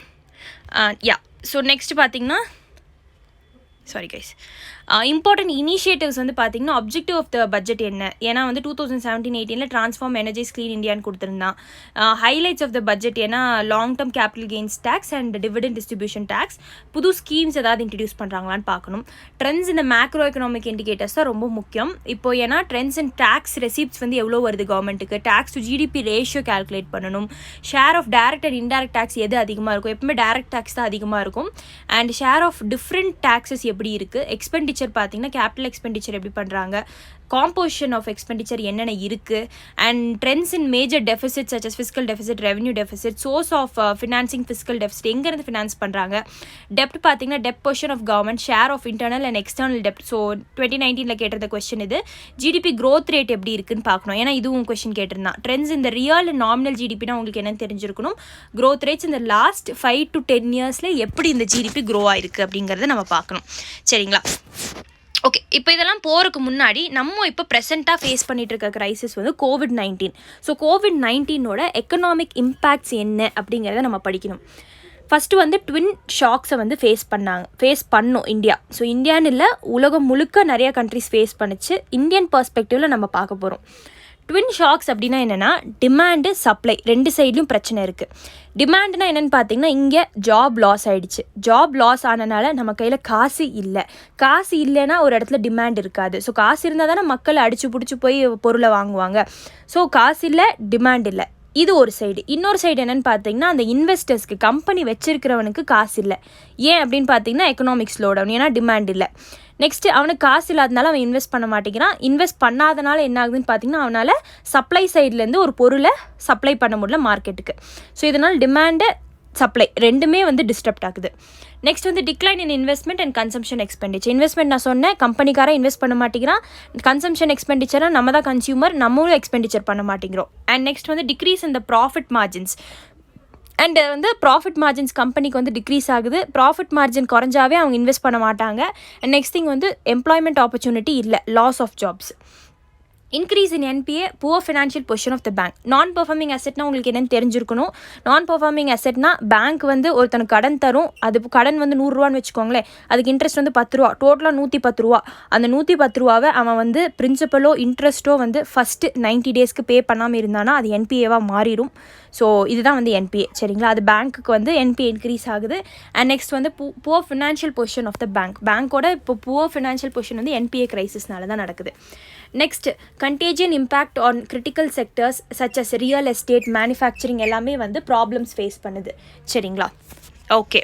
ஸோ நெக்ஸ்ட் பார்த்தீங்கன்னா சாரி கைஸ், இம்பார்ட்டன்ட் இனிஷியேட்டிவ்ஸ் வந்து பார்த்தீங்கன்னா அப்ஜெக்டிவ் ஆஃப் த பட்ஜெட் என்ன, ஏன்னா வந்து 2017-18 ட்ரான்ஸ்ஃபார்ம், எனர்ஜைஸ், க்ளீன் இந்தியான்னு கொடுத்துருந்தான். ஹைலைட்ஸ் ஆஃப் த பட்ஜெட் ஏன்னா long term capital gains tax and dividend distribution tax, புது ஸ்கீம்ஸ் ஏதாவது இன்ட்ரடியூஸ் பண்ணுறாங்களான்னு பார்க்கணும். ட்ரெண்ட்ஸ் இந்த மேக்ரோ எக்கனாமிக் இண்டிகேட்டர்ஸ் தான் ரொம்ப முக்கியம். இப்போ ஏன்னா ட்ரெண்ட்ஸ் அண்ட் டேக்ஸ் ரெசிப்ட்ஸ் வந்து எவ்வளோ வருது கவர்மெண்ட்டுக்கு, tax to GDP ratio calculate பண்ணணும். Share of direct and indirect tax எது அதிகமாக இருக்கும், எப்பவுமே டேரக்ட் டேக்ஸ் தான் அதிகமாக இருக்கும். And share of different taxes எப்படி இருக்குது, எக்ஸ்பெண்டிச்சர் பார்த்தீங்கன்னா கேபிட்டல் எக்ஸ்பெண்டிச்சர் எப்படி பண்ணுறாங்க, காம்போசிஷன் ஆஃப் எக்ஸ்பெண்டிச்சர் என்னென்ன இருக்குது. And trends in major deficit such as fiscal deficit, revenue deficit, source of financing fiscal deficit, எங்கேருந்து ஃபினான்ஸ் பண்ணுறாங்க. டெப்ட் பார்த்தீங்கன்னா டெப்ட் position of government, share of internal and external dept. So 2019 கேட்டிருந்த கொஸ்டின் இது. ஜிடிபி க்ரோத் ரேட் எப்படி இருக்குன்னு பார்க்கணும், ஏன்னா இதுவும் கொஸ்டின் கேட்டிருந்தான். ட்ரெண்ட்ஸ் இந்த ரியல் அண்ட் நாமினல் ஜிடிபினா உங்களுக்கு என்னன்னு தெரிஞ்சிருக்கணும். க்ரோத் ரேட்ஸ் இந்த லாஸ்ட் 5 to 10 இயர்ஸில் எப்படி இந்த ஜிடிபி க்ரோ ஆயிருக்கு அப்படிங்கிறத நம்ம பார்க்கணும், சரிங்களா? ஓகே, இப்போ இதெல்லாம் போகிறதுக்கு முன்னாடி நம்ம இப்போ ப்ரெசென்ட்டாக ஃபேஸ் பண்ணிகிட்டு இருக்க க்ரைசிஸ் வந்து COVID-19. ஸோ COVID-19ஓட எக்கனாமிக் இம்பேக்ட்ஸ் என்ன அப்படிங்கிறத நம்ம படிக்கணும். ஃபஸ்ட்டு வந்து ட்வின் ஷாக்ஸை வந்து ஃபேஸ் பண்ணோம் இந்தியா. ஸோ இந்தியான்னு இல்லை, உலகம் முழுக்க நிறைய கண்ட்ரிஸ் ஃபேஸ் பண்ணிச்சு. இந்தியன் பர்ஸ்பெக்டிவில் நம்ம பார்க்க போகிறோம். ட்வின் ஷாக்ஸ் அப்படின்னா என்னென்னா, டிமாண்டு சப்ளை ரெண்டு சைட்லையும் பிரச்சனை இருக்குது. டிமாண்டுனா என்னென்னு பார்த்தீங்கன்னா, இங்கே ஜாப் லாஸ் ஆகிடுச்சு. ஜாப் லாஸ் ஆனனால நம்ம கையில் காசு இல்லைன்னா ஒரு இடத்துல டிமாண்ட் இருக்காது. ஸோ காசு இருந்தால் தானே மக்கள் அடிச்சு பிடிச்சி போய் பொருளை வாங்குவாங்க. ஸோ காசு இல்லை, டிமாண்ட் இல்லை, இது ஒரு சைடு. இன்னொரு சைடு என்னென்னு பார்த்தீங்கன்னா, அந்த இன்வெஸ்டர்ஸ்க்கு, கம்பெனி வச்சிருக்கிறவனுக்கு காசு இல்லை. ஏன் அப்படின்னு பார்த்தீங்கன்னா, எக்கனாமிக் ஸ்லோ டவுன், ஏன்னா டிமாண்ட் இல்லை. நெக்ஸ்ட்டு அவனுக்கு காசு இல்லாதனால அவன் இன்வெஸ்ட் பண்ண மாட்டேங்கிறான். இன்வெஸ்ட் பண்ணாதனால என்ன ஆகுதுன்னு பார்த்தீங்கன்னா, அவனால் சப்ளை சைட்லேருந்து ஒரு பொருளை சப்ளை பண்ண முடியல மார்க்கெட்டுக்கு. ஸோ இதனால் டிமாண்டு சப்ளை ரெண்டுமே வந்து டிஸ்டர்ப்ட் ஆகுது. நெக்ஸ்ட் வந்து decline in investment and consumption expenditure. Investment நான் சொன்னேன், கம்பெனிக்காரன் இன்வெஸ்ட் பண்ண மாட்டேங்கிறான். கன்சம்ஷன் எக்ஸ்பெண்டிச்சராக நம்ம தான் கன்சியூமர், நம்மளும் எக்ஸ்பெண்டிச்சர் பண்ண மாட்டேங்கிறோம். அண்ட் நெக்ஸ்ட் வந்து decrease in the profit margins. And வந்து ப்ராஃபிட் மார்ஜின்ஸ் கம்பெனிக்கு வந்து டிக்ரீஸ் ஆகுது. ப்ராஃபிட் மார்ஜின் குறைஞ்சாவே அவங்க இன்வெஸ்ட் பண்ண மாட்டாங்க. அண்ட் நெக்ஸ்ட் திங் வந்து எம்ப்ளாய்மெண்ட் ஆப்பர்ச்சுனிட்டி இல்லை, loss of jobs. Increase in NPA, poor financial position of the bank. Non performing அசெட்னா உங்களுக்கு என்னென்னு தெரிஞ்சிருக்கணும். நான் பெர்ஃபார்மிங் அசெட்னா பேங்க் வந்து ஒருத்தனுக்கு கடன் தரும். அது கடன் வந்து 100 ரூபான்னு வச்சுக்கோங்களேன், அதுக்கு இன்ட்ரெஸ்ட் வந்து 10 ரூபா, டோட்டலாக 110 ரூபா. அந்த 110 ரூபாவை அவன் வந்து பிரின்சிபலோ இன்ட்ரெஸ்ட்டோ வந்து ஃபஸ்ட்டு 90 டேஸ்க்கு பே பண்ணாமல் இருந்தானா அது என்பிஏவாக மாறிடும். ஸோ இதுதான் வந்து என்பிஏ, சரிங்களா. அது பேங்க்குக்கு வந்து என்பிஏ இன்க்ரீஸ் ஆகுது. அண்ட் நெக்ஸ்ட் வந்து poor financial position of the பேங்க்கோட இப்போ புவர் ஃபினான்ஷியல் பொசிஷன் வந்து என்பிஏ கிரைசிஸ்னால தான் நடக்குது. Next, contagion impact on critical sectors such as real estate, manufacturing எல்லாமே வந்து ப்ராப்ளம்ஸ் ஃபேஸ் பண்ணுது, சரிங்களா. ஓகே,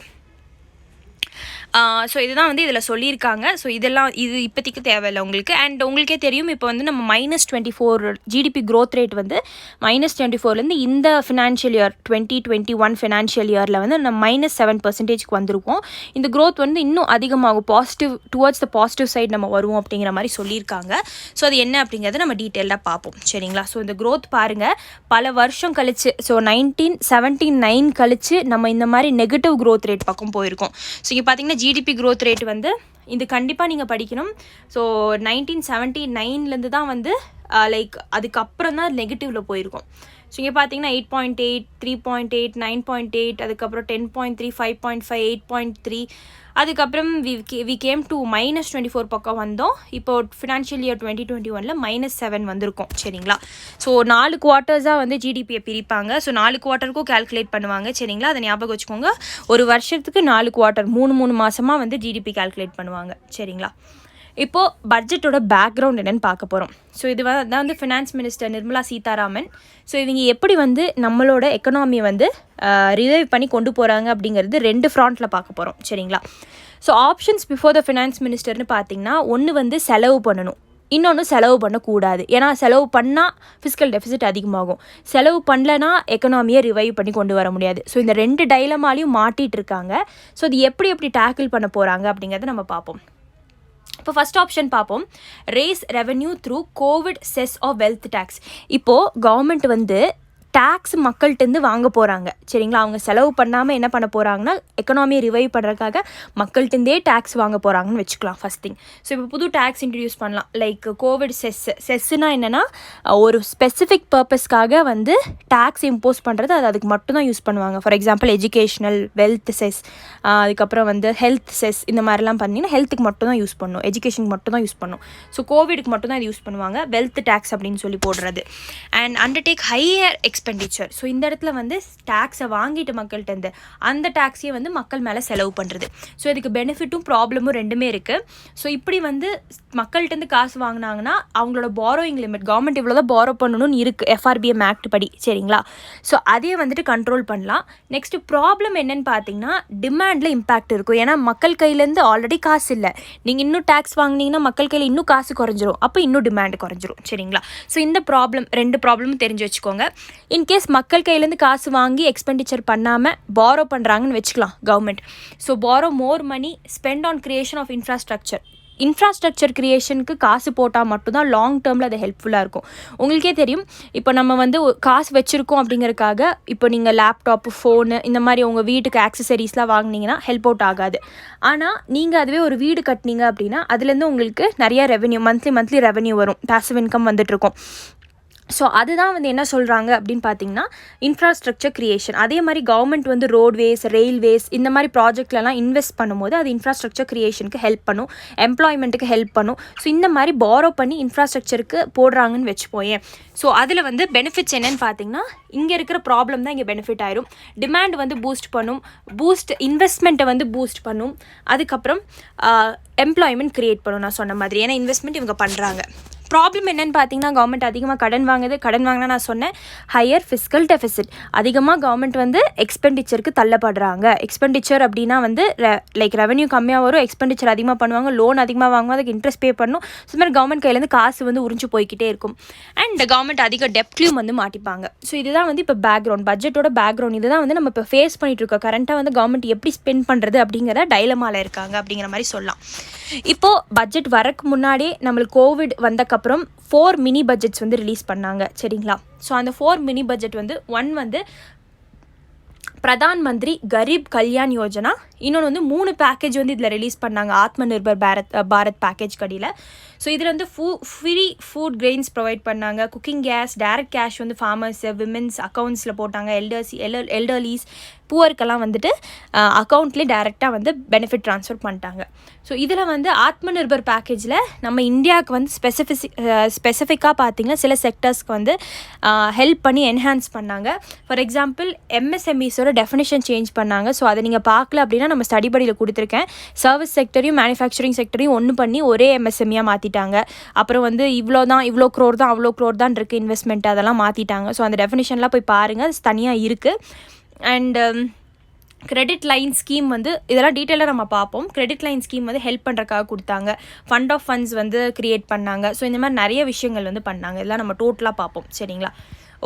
ஸோ இதுதான் வந்து இதில் சொல்லியிருக்காங்க. ஸோ இதெல்லாம் இது இப்போதைக்கு தேவையில்லை உங்களுக்கு. அண்ட் உங்களுக்கே தெரியும், இப்போ வந்து நம்ம -24 ஜிடிபி க்ரோத் ரேட் வந்து -24லேருந்து இந்த ஃபினான்ஷியல் இயர் 2021 ஃபினான்ஷியல் இயரில் வந்து நம்ம -7% வந்திருக்கோம். இந்த க்ரோத் வந்து இன்னும் அதிகமாகும், positive towards the positive side நம்ம வருவோம் அப்படிங்கிற மாதிரி சொல்லியிருக்காங்க. ஸோ அது என்ன அப்படிங்கிறத நம்ம டீட்டெயிலாக பார்ப்போம், சரிங்களா. ஸோ இந்த க்ரோத் பாருங்கள், பல வருஷம் கழிச்சு, ஸோ 1979 கழிச்சு நம்ம இந்த மாதிரி நெகட்டிவ் க்ரோத் ரேட் பக்கம் போயிருக்கோம். ஸோ இங்கே பார்த்தீங்கன்னா ஜிடிபி க்ரோத் ரேட் வந்து இது கண்டிப்பாக நீங்கள் படிக்கணும். ஸோ 1979லேருந்து தான் வந்து லைக் அதுக்கப்புறம் தான் நெகட்டிவில் போயிருக்கோம். ஸோ இங்கே பார்த்தீங்கன்னா 8.8, 3.8, 9.8, அதுக்கப்புறம் 10.3, 5.5, 8.3, அதுக்கப்புறம் வி கேம் டு -24 பக்கம் வந்தோம். இப்போ ஃபினான்ஷியல் இயர் 2021ல் -7 வந்திருக்கோம், சரிங்களா. ஸோ 4 குவார்ட்டர்ஸாக வந்து ஜிடிபியை பிரிப்பாங்க. ஸோ 4 குவார்ட்டருக்கும் கேல்குலேட் பண்ணுவாங்க, சரிங்களா. அதை ஞாபகம் வச்சுக்கோங்க. ஒரு வருஷத்துக்கு 4 குவார்ட்டர், 3 மாதமாக வந்து ஜிடிபி கேல்குலேட் பண்ணுவாங்க, சரிங்களா. இப்போது பட்ஜெட்டோட பேக்ரவுண்ட் என்னென்னு பார்க்க போகிறோம். ஸோ இது வந்து finance minister Nirmala Sitharaman. So இவங்க எப்படி வந்து நம்மளோட எக்கனாமியை வந்து ரிவைவ் பண்ணி கொண்டு போகிறாங்க அப்படிங்கிறது 2 ஃப்ராண்ட்டில் பார்க்க போகிறோம், சரிங்களா. So options before the finance மினிஸ்டர்னு பார்த்தீங்கன்னா, ஒன்று வந்து செலவு பண்ணணும், இன்னொன்று செலவு பண்ணக்கூடாது. ஏன்னா செலவு பண்ணால் ஃபிஸ்கல் டெஃபிசிட் அதிகமாகும், செலவு பண்ணலனா எக்கனாமியை ரிவைவ் பண்ணி கொண்டு வர முடியாது. ஸோ இந்த 2 டைலமாலையும் மாட்டிகிட்டு இருக்காங்க. ஸோ இது எப்படி டேக்கிள் பண்ண போகிறாங்க அப்படிங்கிறத நம்ம பார்ப்போம். இப்போ ஃபஸ்ட் ஆப்ஷன் பார்ப்போம், raise revenue through Covid cess of wealth tax. இப்போது கவர்மெண்ட் வந்து டேக்ஸ் மக்கள்கிட்டருந்து வாங்க போகிறாங்க, சரிங்களா. அவங்க செலவு பண்ணாமல் என்ன பண்ண போகிறாங்கன்னா, எக்கனாமியை ரிவைவ் பண்ணுறதுக்காக மக்கள்கிட்டருந்தே டேக்ஸ் வாங்க போகிறாங்கன்னு வச்சுக்கலாம் ஃபஸ்ட் திங். ஸோ இப்போ புது டேக்ஸ் இன்ட்ரடியூஸ் பண்ணலாம், லைக் கோவிட் செஸ்ஸுனா என்னென்னா, ஒரு ஸ்பெசிஃபிக் பர்பஸ்க்காக வந்து டேக்ஸ் இம்போஸ் பண்ணுறது, அதுக்கு மட்டும்தான் யூஸ் பண்ணுவாங்க. For example educational, wealth chess, அதுக்கப்புறம் வந்து ஹெல்த் செஸ், இந்த மாதிரிலாம் பண்ணிங்கன்னா ஹெல்த்துக்கு மட்டும் தான் யூஸ் பண்ணும், எஜுகேஷனுக்கு மட்டும் தான் யூஸ் பண்ணும். ஸோ கோவிடுக்கு மட்டும் தான் இது யூஸ் பண்ணுவாங்க, வெல்த் டேக்ஸ் அப்படின்னு சொல்லி போடுறது. And undertake higher expenditure. So இந்த இடத்துல வந்து டேக்ஸை வாங்கிட்டு மக்கள்கிட்ட அந்த டேக்ஸையே வந்து மக்கள் மேலே செலவு பண்ணுறது. ஸோ இதுக்கு பெனிஃபிட்டும் ப்ராப்ளமும் ரெண்டுமே இருக்குது. ஸோ இப்படி வந்து மக்கள்கிட்ட காசு வாங்கினாங்கன்னா அவங்களோட பாரோயிங் லிமிட், கவர்மெண்ட் இவ்வளோ தான் பாரோ பண்ணணும்னு இருக்குது FRBM ஆக்ட் படி, சரிங்களா. ஸோ அதே வந்துட்டு கண்ட்ரோல் பண்ணலாம். நெக்ஸ்ட்டு ப்ராப்ளம் என்னன்னு பார்த்தீங்கன்னா, டிமாண்டில் இம்பேக்ட் இருக்கும். ஏன்னா மக்கள் கையிலேருந்து ஆல்ரெடி காசு இல்லை, நீங்கள் இன்னும் டேக்ஸ் வாங்கினீங்கன்னா மக்கள் கையில் இன்னும் காசு குறைஞ்சிரும், அப்போ இன்னும் டிமாண்ட் குறைஞ்சிரும், சரிங்களா. ஸோ இந்த ப்ராப்ளம், 2 ப்ராப்ளமும் தெரிஞ்சு வச்சுக்கோங்க. இன்கேஸ் மக்கள் கையிலேருந்து காசு வாங்கி எக்ஸ்பெண்டிச்சர் பண்ணாமல் பாரோ பண்ணுறாங்கன்னு வச்சுக்கலாம் government. So borrow more money, spend on creation of infrastructure கிரியேஷனுக்கு காசு போட்டால் மட்டும்தான் லாங் டேர்மில் அது ஹெல்ப்ஃபுல்லாக இருக்கும். உங்களுக்கே தெரியும், இப்போ நம்ம வந்து காசு வச்சுருக்கோம் அப்படிங்கிறதுக்காக இப்போ நீங்கள் லேப்டாப்பு, ஃபோனு, இந்த மாதிரி உங்கள் வீட்டுக்கு ஆக்சசரிஸ்லாம் வாங்கினீங்கன்னா ஹெல்ப் அவுட் ஆகாது. ஆனால் நீங்கள் அதுவே ஒரு வீடு கட்டினீங்க அப்படின்னா அதுலேருந்து உங்களுக்கு நிறையா ரெவென்யூ, மந்த்லி ரெவென்யூ வரும், பேசிவ் இன்கம் வந்துட்டுருக்கும். ஸோ அதுதான் வந்து என்ன சொல்கிறாங்க அப்படின்னு பார்த்தீங்கன்னா, இன்ஃப்ராஸ்ட்ரக்சர் கிரியேஷன். அதே மாதிரி கவர்மெண்ட் வந்து ரோட்வேஸ், ரயில்வேஸ், இந்த மாதிரி ப்ராஜெக்ட்லலாம் இன்வெஸ்ட் பண்ணும்போது அது இன்ஃப்ராஸ்ட்ரக்சர் கிரியேஷனுக்கு ஹெல்ப் பண்ணும், எம்ப்ளாய்மெண்ட்டுக்கு ஹெல்ப் பண்ணும். ஸோ இந்த மாதிரி பாரோ பண்ணி இன்ஃப்ராஸ்ட்ரக்சருக்கு போடுறாங்கன்னு வச்சுப்போயேன். ஸோ அதில் வந்து பெனிஃபிட்ஸ் என்னென்னு பார்த்தீங்கன்னா, இங்கே இருக்கிற ப்ராப்ளம் தான் இங்கே பெனிஃபிட் ஆயிரும். டிமாண்ட் வந்து பூஸ்ட் பண்ணும், இன்வெஸ்ட்மெண்ட்டை வந்து பூஸ்ட் பண்ணும், அதுக்கப்புறம் எம்ப்ளாய்மெண்ட் க்ரியேட் பண்ணும். நான் சொன்ன மாதிரி, ஏன்னா இன்வெஸ்ட்மெண்ட் இவங்க பண்ணுறாங்க. ப்ராப்ளம் என்னென்னு பார்த்தீங்கன்னா, கவர்மெண்ட் அதிகமாக கடன் வாங்கினா நான் சொன்னேன் ஹையர் ஃபிஸ்கல் டெஃபிசிட். அதிகமாக கவர்மெண்ட் வந்து எக்ஸ்பெண்டிச்சருக்கு தள்ளப்படுறாங்க. எக்ஸ்பெண்டிச்சர் அப்படின்னா வந்து லைக் ரெவன்யூ கம்மியாக வரும், எக்ஸ்பெண்டிச்சர் அதிகமாக பண்ணுவாங்க, லோன் அதிகமாக வாங்குவாங்க, அதுக்கு இன்ட்ரெஸ்ட் பே பண்ணணும். ஸோ இந்த மாதிரி கவர்மெண்ட் கையிலேருந்து காசு வந்து உறிஞ்சு போய்கிட்டே இருக்கும். அண்ட் கவர்மெண்ட் அதிக டெப்ட்லையும் வந்து மாட்டிப்பாங்க. ஸோ இதுதான் வந்து இப்போ பேக்ரவுண்ட், பட்ஜெட்டோட பேக்ரவுண்ட். இதுதான் வந்து நம்ம இப்போ ஃபேஸ் பண்ணிட்டு இருக்கோம். கரண்ட்டாக வந்து கவர்மெண்ட் எப்படி ஸ்பெண்ட் பண்ணுறது அப்படிங்கிறத டைலமாவில் இருக்காங்க அப்படிங்கிற மாதிரி சொல்லலாம். இப்போது பட்ஜெட் வரக்கு முன்னாடியே நம்மளுக்கு கோவிட் வந்தக்கப்புறம் 4 மினி பட்ஜெட்ஸ் வந்து ரிலீஸ் பண்ணாங்க, சரிங்களா. ஸோ அந்த 4 மினி பட்ஜெட் வந்து 1 வந்து பிரதான் மந்திரி கரீப் கல்யாண் யோஜனா. இன்னொன்று வந்து 3 பேக்கேஜ் வந்து இதில் ரிலீஸ் பண்ணாங்க ஆத்ம நிர்பர் பாரத் பேக்கேஜ் கடியில். ஸோ இதில் வந்து ஃப்ரீ ஃபுட் கிரெயின்ஸ் ப்ரொவைட் பண்ணாங்க, குக்கிங் கேஸ், டைரக்ட் கேஷ் வந்து ஃபார்மர்ஸ் விமென்ஸ் அக்கௌண்ட்ஸில் போட்டாங்க, எல்டர்லீஸ் புவருக்கெல்லாம் வந்துட்டு அக்கௌண்ட்லேயே டைரெக்டாக வந்து பெனிஃபிட் ட்ரான்ஸ்ஃபர் பண்ணிட்டாங்க. ஸோ இதில் வந்து ஆத்ம நிர்பர் பேக்கேஜில் நம்ம இந்தியாவுக்கு வந்து ஸ்பெசிஃபிக்காக பார்த்திங்கன்னா சில செக்டர்ஸ்க்கு வந்து ஹெல்ப் பண்ணி என்ஹான்ஸ் பண்ணாங்க. ஃபார் எக்ஸாம்பிள் எம்எஸ்எம்இஸோட டெஃபினிஷன் சேஞ்ச் பண்ணாங்க. ஸோ அதை நீங்கள் பார்க்கல அப்படின்னா நம்ம ஸ்டடி படியில் கொடுத்துருக்கேன். சர்வீஸ் செக்டரையும் மேனுஃபேக்சரிங் செக்டரையும் ஒன்று பண்ணி ஒரே எம்எஸ்எம்இயாக மாற்றிட்டாங்க. அப்புறம் வந்து இவ்வளோ க்ரோர் தான் இருக்குது இன்வெஸ்ட்மெண்ட், அதெல்லாம் மாற்றிட்டாங்க. ஸோ அந்த டெஃபினிஷன்லாம் போய் பாருங்கள், அது தனியாக இருக்குது. அண்ட் கிரெடிட் லைன் ஸ்கீம் வந்து இதெல்லாம் டீட்டெயிலாக நம்ம பார்ப்போம். கிரெடிட் லைன் ஸ்கீம் வந்து ஹெல்ப் பண்ணுறக்காக கொடுத்தாங்க, ஃபண்ட் ஆஃப் ஃபண்ட்ஸ் வந்து க்ரியேட் பண்ணாங்க. ஸோ இந்த மாதிரி நிறைய விஷயங்கள் வந்து பண்ணாங்க. இதெல்லாம் நம்ம டோட்டலாக பார்ப்போம், சரிங்களா?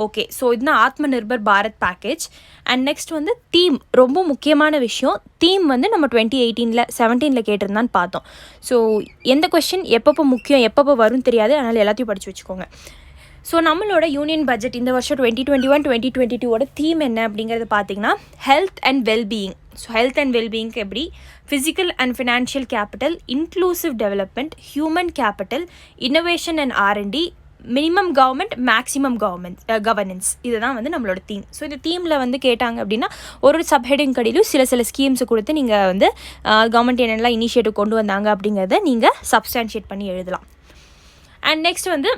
ஓகே, ஸோ இதுதான் ஆத்ம Nirbhar Bharat package. And next வந்து தீம், ரொம்ப முக்கியமான விஷயம். தீம் வந்து நம்ம 2017 கேட்டிருந்தான்னு பார்த்தோம். ஸோ எந்த கொஸ்டின் எப்பப்போ முக்கியம் எப்பப்போ வரும்னு தெரியாது, அதனால் எல்லாத்தையும் படித்து வச்சுக்கோங்க. ஸோ நம்மளோட யூனியன் பட்ஜெட் இந்த வருஷம் 2021-2022 தீம் என்ன அப்படிங்கிறது பார்த்தீங்கன்னா health and wellbeing. So health and வெல்பீயிங்க்கு எப்படி physical and financial capital, inclusive development, human capital, innovation and R&D, minimum government, maximum governance, இதுதான் வந்து நம்மளோட தீம். ஸோ இந்த தீமில் வந்து கேட்டாங்க அப்படின்னா ஒரு சப்ஹெடிங் கடையிலும் சில ஸ்கீம்ஸை கொடுத்து நீங்கள் வந்து கவர்மெண்ட் என்னெல்லாம் இனிஷியேட்டிவ் கொண்டு வந்தாங்க அப்படிங்கிறத நீங்கள் சப்ஸ்டான்ஷியேட் பண்ணி எழுதலாம். அண்ட் நெக்ஸ்ட் வந்து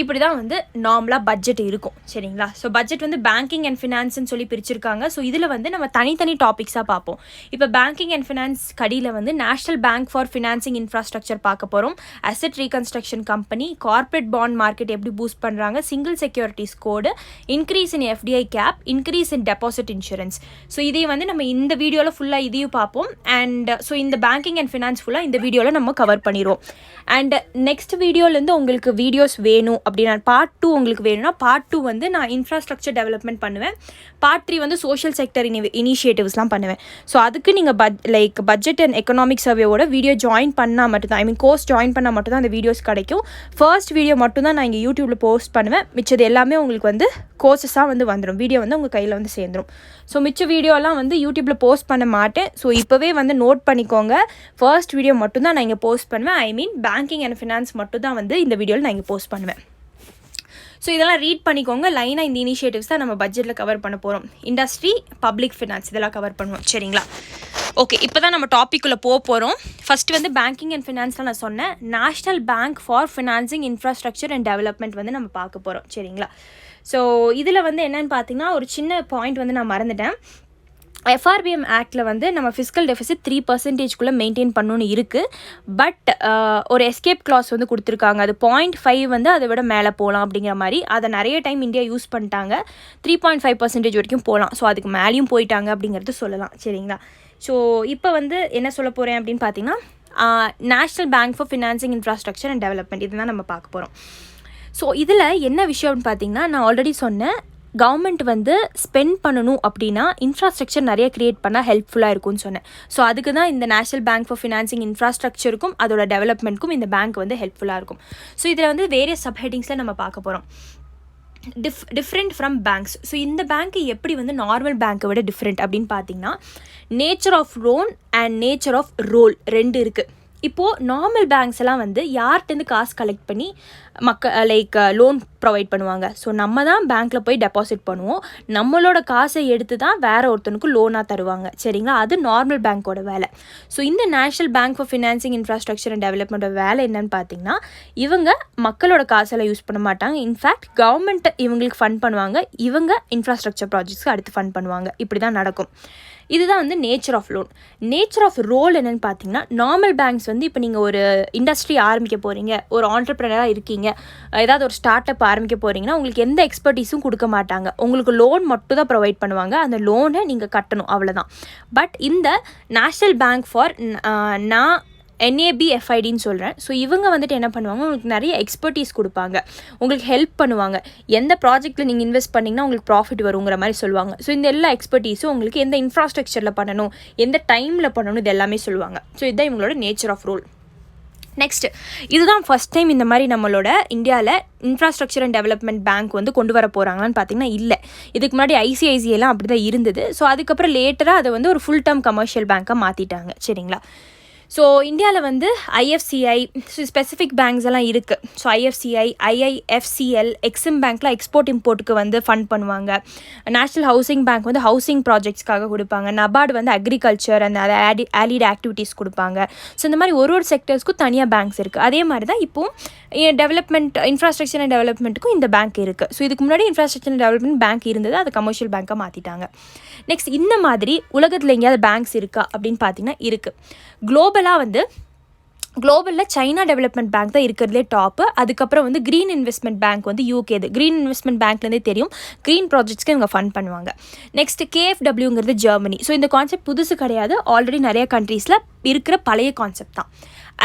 இப்படி தான் வந்து நார்மலாக பட்ஜெட் இருக்கும், சரிங்களா? ஸோ பட்ஜெட் வந்து பேங்கிங் அண்ட் ஃபினான்ஸ்ன்னு சொல்லி பிரிச்சிருக்காங்க. ஸோ இதில் வந்து நம்ம தனித்தனி டாபிக்ஸாக பார்ப்போம். இப்போ பேங்கிங் அண்ட் ஃபினான்ஸ் கடியில் வந்து national bank for financing infrastructure பார்க்க போகிறோம், asset reconstruction company, corporate bond market எப்படி பூஸ்ட் பண்ணுறாங்க, single securities code, increase in FDI cap, increase in deposit insurance. So இதை வந்து நம்ம இந்த வீடியோவில் ஃபுல்லாக இதையும் பார்ப்போம். அண்ட் ஸோ இந்த பேங்கிங் அண்ட் ஃபினான்ஸ் ஃபுல்லாக இந்த வீடியோவில் நம்ம கவர் பண்ணிடுவோம். அண்ட் நெக்ஸ்ட் வீடியோலேருந்து உங்களுக்கு வீடியோஸ் வேணும் அப்படின்னா பார்ட் 2 உங்களுக்கு வேணும்னா பார்ட் 2 வந்து நான் இன்ஃப்ராஸ்ட்ரக்சர் டெவலப்மெண்ட் பண்ணுவேன், பார்ட் 3 வந்து சோஷியல் செக்டர் இனிஷியேட்டிவ்ஸ்லாம் பண்ணுவேன். ஸோ அதுக்கு நீங்கள் பட்ஜெட் அண்ட் எக்கனாமிக் சர்வேவோட வீடியோ ஜாயின் பண்ணால் மட்டும்தான், கோர்ஸ் ஜாயின் பண்ணால் மட்டும்தான் அந்த வீடியோஸ் கிடைக்கும். ஃபர்ஸ்ட் வீடியோ மட்டும்தான் நான் இங்கே யூடியூப்பில் போஸ்ட் பண்ணுவேன், மிச்சது எல்லாமே உங்களுக்கு வந்து கோர்ஸஸாக வந்து வந்துடும், வீடியோ வந்து உங்கள் கையில் வந்து சேர்ந்துடும். ஸோ மிச்ச வீடியோலாம் வந்து யூடியூப்பில் போஸ்ட் பண்ண மாட்டேன். ஸோ இப்போவே வந்து நோட் பண்ணிக்கோங்க, ஃபர்ஸ்ட் வீடியோ மட்டும்தான் நான் இங்கே போஸ்ட் பண்ணுவேன். ஐ மீன் பேங்கிங் அண்ட் ஃபினான்ஸ் மட்டும்தான் வந்து இந்த வீடியோவில் நான் இங்கே போஸ்ட் பண்ணுவேன். ஸோ இதெல்லாம் ரீட் பண்ணிக்கோங்க. லைனாக இந்த இனிஷியேட்டிவ்ஸ் தான் நம்ம பட்ஜெட்டில் கவர் பண்ண போகிறோம். இண்டஸ்ட்ரி, பப்ளிக் ஃபினான்ஸ் இதெல்லாம் கவர் பண்ணுவோம், சரிங்களா? ஓகே, இப்போ தான் நம்ம டாப்பிக்குள்ளே போகிறோம். ஃபஸ்ட்டு வந்து பேங்கிங் அண்ட் ஃபினான்ஸில் நான் சொன்னேன், national bank for financing infrastructure and development வந்து நம்ம பார்க்க போகிறோம், சரிங்களா? ஸோ இதில் வந்து என்னென்னு பார்த்தீங்கன்னா ஒரு சின்ன பாயிண்ட் வந்து நான் மறந்துட்டேன். FRBM ஆக்டில் வந்து நம்ம ஃபிஸ்கல் டெஃபிசிட் 3% மெயின்டைன் பண்ணணுன்னு இருக்குது. பட் ஒரு எஸ்கேப் கிளாஸ் வந்து கொடுத்துருக்காங்க, அது 0.5 வந்து அதை விட மேலே போகலாம் அப்படிங்கிற மாதிரி. அதை நிறைய டைம் இந்தியா யூஸ் பண்ணிட்டாங்க, 3.5% வரைக்கும் போகலாம். ஸோ அதுக்கு மேலேயும் போயிட்டாங்க அப்படிங்கிறது சொல்லலாம், சரிங்களா? ஸோ இப்போ வந்து என்ன சொல்ல போகிறேன் அப்படின்னு பார்த்தீங்கன்னா national bank for financing infrastructure and development இதுதான் நம்ம பார்க்க போகிறோம். ஸோ இதில் என்ன விஷயம்னு பார்த்தீங்கன்னா நான் ஆல்ரெடி சொன்னேன், கவர்மெண்ட் வந்து ஸ்பெண்ட் பண்ணணும் அப்படின்னா இன்ஃப்ராஸ்ட்ரக்சர் நிறைய க்ரியேட் பண்ணால் ஹெல்ப்ஃபுல்லாக இருக்கும்னு சொன்னேன். ஸோ அதுக்கு தான் இந்த நேஷனல் பேங்க் ஃபார் ஃபினான்சிங் இன்ஃப்ராஸ்ட்ரக்சருக்கும் அதோட டெவலப்மெண்ட்க்கும் இந்த பேங்க் வந்து ஹெல்ப்ஃபுல்லாக இருக்கும். ஸோ இதில் வந்து வேரியஸ் சப்ஹெட்டிங்ஸில் நம்ம பார்க்க போகிறோம். Different from banks. ஸோ இந்த பேங்க் எப்படி வந்து நார்மல் பேங்க்கை விட டிஃப்ரெண்ட் அப்படின்னு பார்த்தீங்கன்னா nature of loan and nature of role 2 இருக்குது. இப்போது நார்மல் பேங்க்ஸ் எல்லாம் வந்து யார்கிட்டேருந்து காசு கலெக்ட் பண்ணி லோன் ப்ரொவைட் பண்ணுவாங்க. ஸோ நம்ம தான் பேங்க்கில் போய் டெபாசிட் பண்ணுவோம், நம்மளோட காசை எடுத்து தான் வேறு ஒருத்தனுக்கு லோனாக தருவாங்க, சரிங்களா? அது நார்மல் பேங்க்கோட வேலை. ஸோ இந்த national bank for financing infrastructure and டெவலப்மெண்ட்டோட வேலை என்னன்னு பார்த்தீங்கன்னா இவங்க மக்களோட காசெல்லாம் யூஸ் பண்ண மாட்டாங்க. இன்ஃபேக்ட் கவர்மெண்ட் இவங்களுக்கு ஃபண்ட் பண்ணுவாங்க, இவங்க இன்ஃப்ராஸ்ட்ரக்சர் ப்ராஜெக்ட்ஸ்க்கு அடுத்து ஃபண்ட் பண்ணுவாங்க. இப்படி தான் நடக்கும். இதுதான் வந்து nature of loan. Nature of role என்னென்னு பார்த்தீங்கன்னா நார்மல் பேங்க்ஸ் வந்து இப்போ நீங்கள் ஒரு இண்டஸ்ட்ரி ஆரம்பிக்க போகிறீங்க, ஒரு ஆண்டர்ப்ரனராக இருக்கீங்க, ஏதாவது ஒரு ஸ்டார்ட் அப் ஆரம்பிக்க போகிறீங்கன்னா உங்களுக்கு எந்த எக்ஸ்பர்டீஸும் கொடுக்க மாட்டாங்க, உங்களுக்கு லோன் மட்டும் தான் ப்ரொவைட் பண்ணுவாங்க, அந்த லோனை நீங்கள் கட்டணும், அவ்வளோதான். பட் இந்த நேஷ்னல் பேங்க் ஃபார் NABFIDன்னு சொல்கிறேன். ஸோ இவங்க வந்துட்டு என்ன பண்ணுவாங்க, உங்களுக்கு நிறைய எக்ஸ்பர்டீஸ் கொடுப்பாங்க, உங்களுக்கு ஹெல்ப் பண்ணுவாங்க, எந்த ப்ராஜெக்ட்டில் நீங்கள் இன்வெஸ்ட் பண்ணிங்கன்னா உங்களுக்கு ப்ராஃபிட் வருங்கிற மாதிரி சொல்லுவாங்க. ஸோ இந்த எல்லா எக்ஸ்பர்டீஸும் உங்களுக்கு எந்த இன்ஃப்ராஸ்ட்ரக்சரில் பண்ணணும், எந்த டைமில் பண்ணணும், இது எல்லாமே சொல்லுவாங்க. ஸோ இதுதான் இவங்களோட நேச்சர் ஆஃப் ரோல். நெக்ஸ்ட் இதுதான் ஃபஸ்ட் டைம் இந்த மாதிரி நம்மளோட இந்தியாவில் இன்ஃப்ராஸ்ட்ரக்சர் அண்ட் டெவலப்மெண்ட் பேங்க் வந்து கொண்டு வர போகிறாங்களான்னு பார்த்தீங்கன்னா இல்லை. இதுக்கு முன்னாடி ஐசிஐசிஐலாம் அப்படி தான் இருந்தது. ஸோ அதுக்கப்புறம் லேட்டராக அதை வந்து ஒரு ஃபுல் டேர்ம் கமர்ஷியல் பேங்க்காக மாற்றிட்டாங்க. சரிங்களா? ஸோ இந்தியாவில் வந்து ஐஎஃப்சிஐ ஸ்பெசிஃபிக் பேங்க்ஸ் எல்லாம் இருக்குது. ஸோ ஐஎஃப்சிஐ, ஐஐஎஃப்சிஎல், எக்ஸிம் பேங்க்லாம் எக்ஸ்போர்ட் இம்போர்ட்டுக்கு வந்து ஃபண்ட் பண்ணுவாங்க. நேஷ்னல் ஹவுசிங் பேங்க் வந்து ஹவுசிங் ப்ராஜெக்ட்ஸ்க்காக கொடுப்பாங்க. நபார்டு வந்து அக்ரிகல்ச்சர் அந்த ஆலிட் ஆக்டிவிட்டீஸ் கொடுப்பாங்க. ஸோ இந்த மாதிரி ஒரு செக்டர்ஸ்க்கும் தனியாக பேங்க்ஸ் இருக்குது. அதே மாதிரி தான் இப்போது டெவலப்மெண்ட் இன்ஃப்ராஸ்ட்ரக்சர் அண்ட் டெவலப்மெண்ட்டுக்கும் இந்த பேங்க் இருக்குது. ஸோ இதுக்கு முன்னாடி இன்ஃப்ராஸ்ட்ரக்சர் அண்ட் டெவலப்மெண்ட் பேங்க் இருந்தது, அது கமர்ஷியல் பேங்க்காக மாற்றிட்டாங்க. நெக்ஸ்ட் இந்த மாதிரி உலகத்தில் எங்கேயாவது பேங்க்ஸ் இருக்கா அப்படின்னு பார்த்தீங்கன்னா இருக்குது. குளோபலில் சைனா டெவலப்மெண்ட் பேங்க் தான் இருக்கிறதுலே டாப்பு. அதுக்கப்புறம் வந்து க்ரீன் இன்வெஸ்ட்மெண்ட் பேங்க் வந்து யூகேது. க்ரீன் இன்வெஸ்ட்மெண்ட் பேங்க்லேருந்தே தெரியும், க்ரீன் ப்ராஜெக்ட்ஸ்க்கு இவங்க ஃபண்ட் பண்ணுவாங்க. நெக்ஸ்ட் KfWங்கிறது ஜெர்மனி. ஸோ இந்த கான்செப்ட் புதுசு கிடையாது, ஆல்ரெடி நிறைய கண்ட்ரீஸில் இருக்கிற பழைய கான்செப்ட் தான்.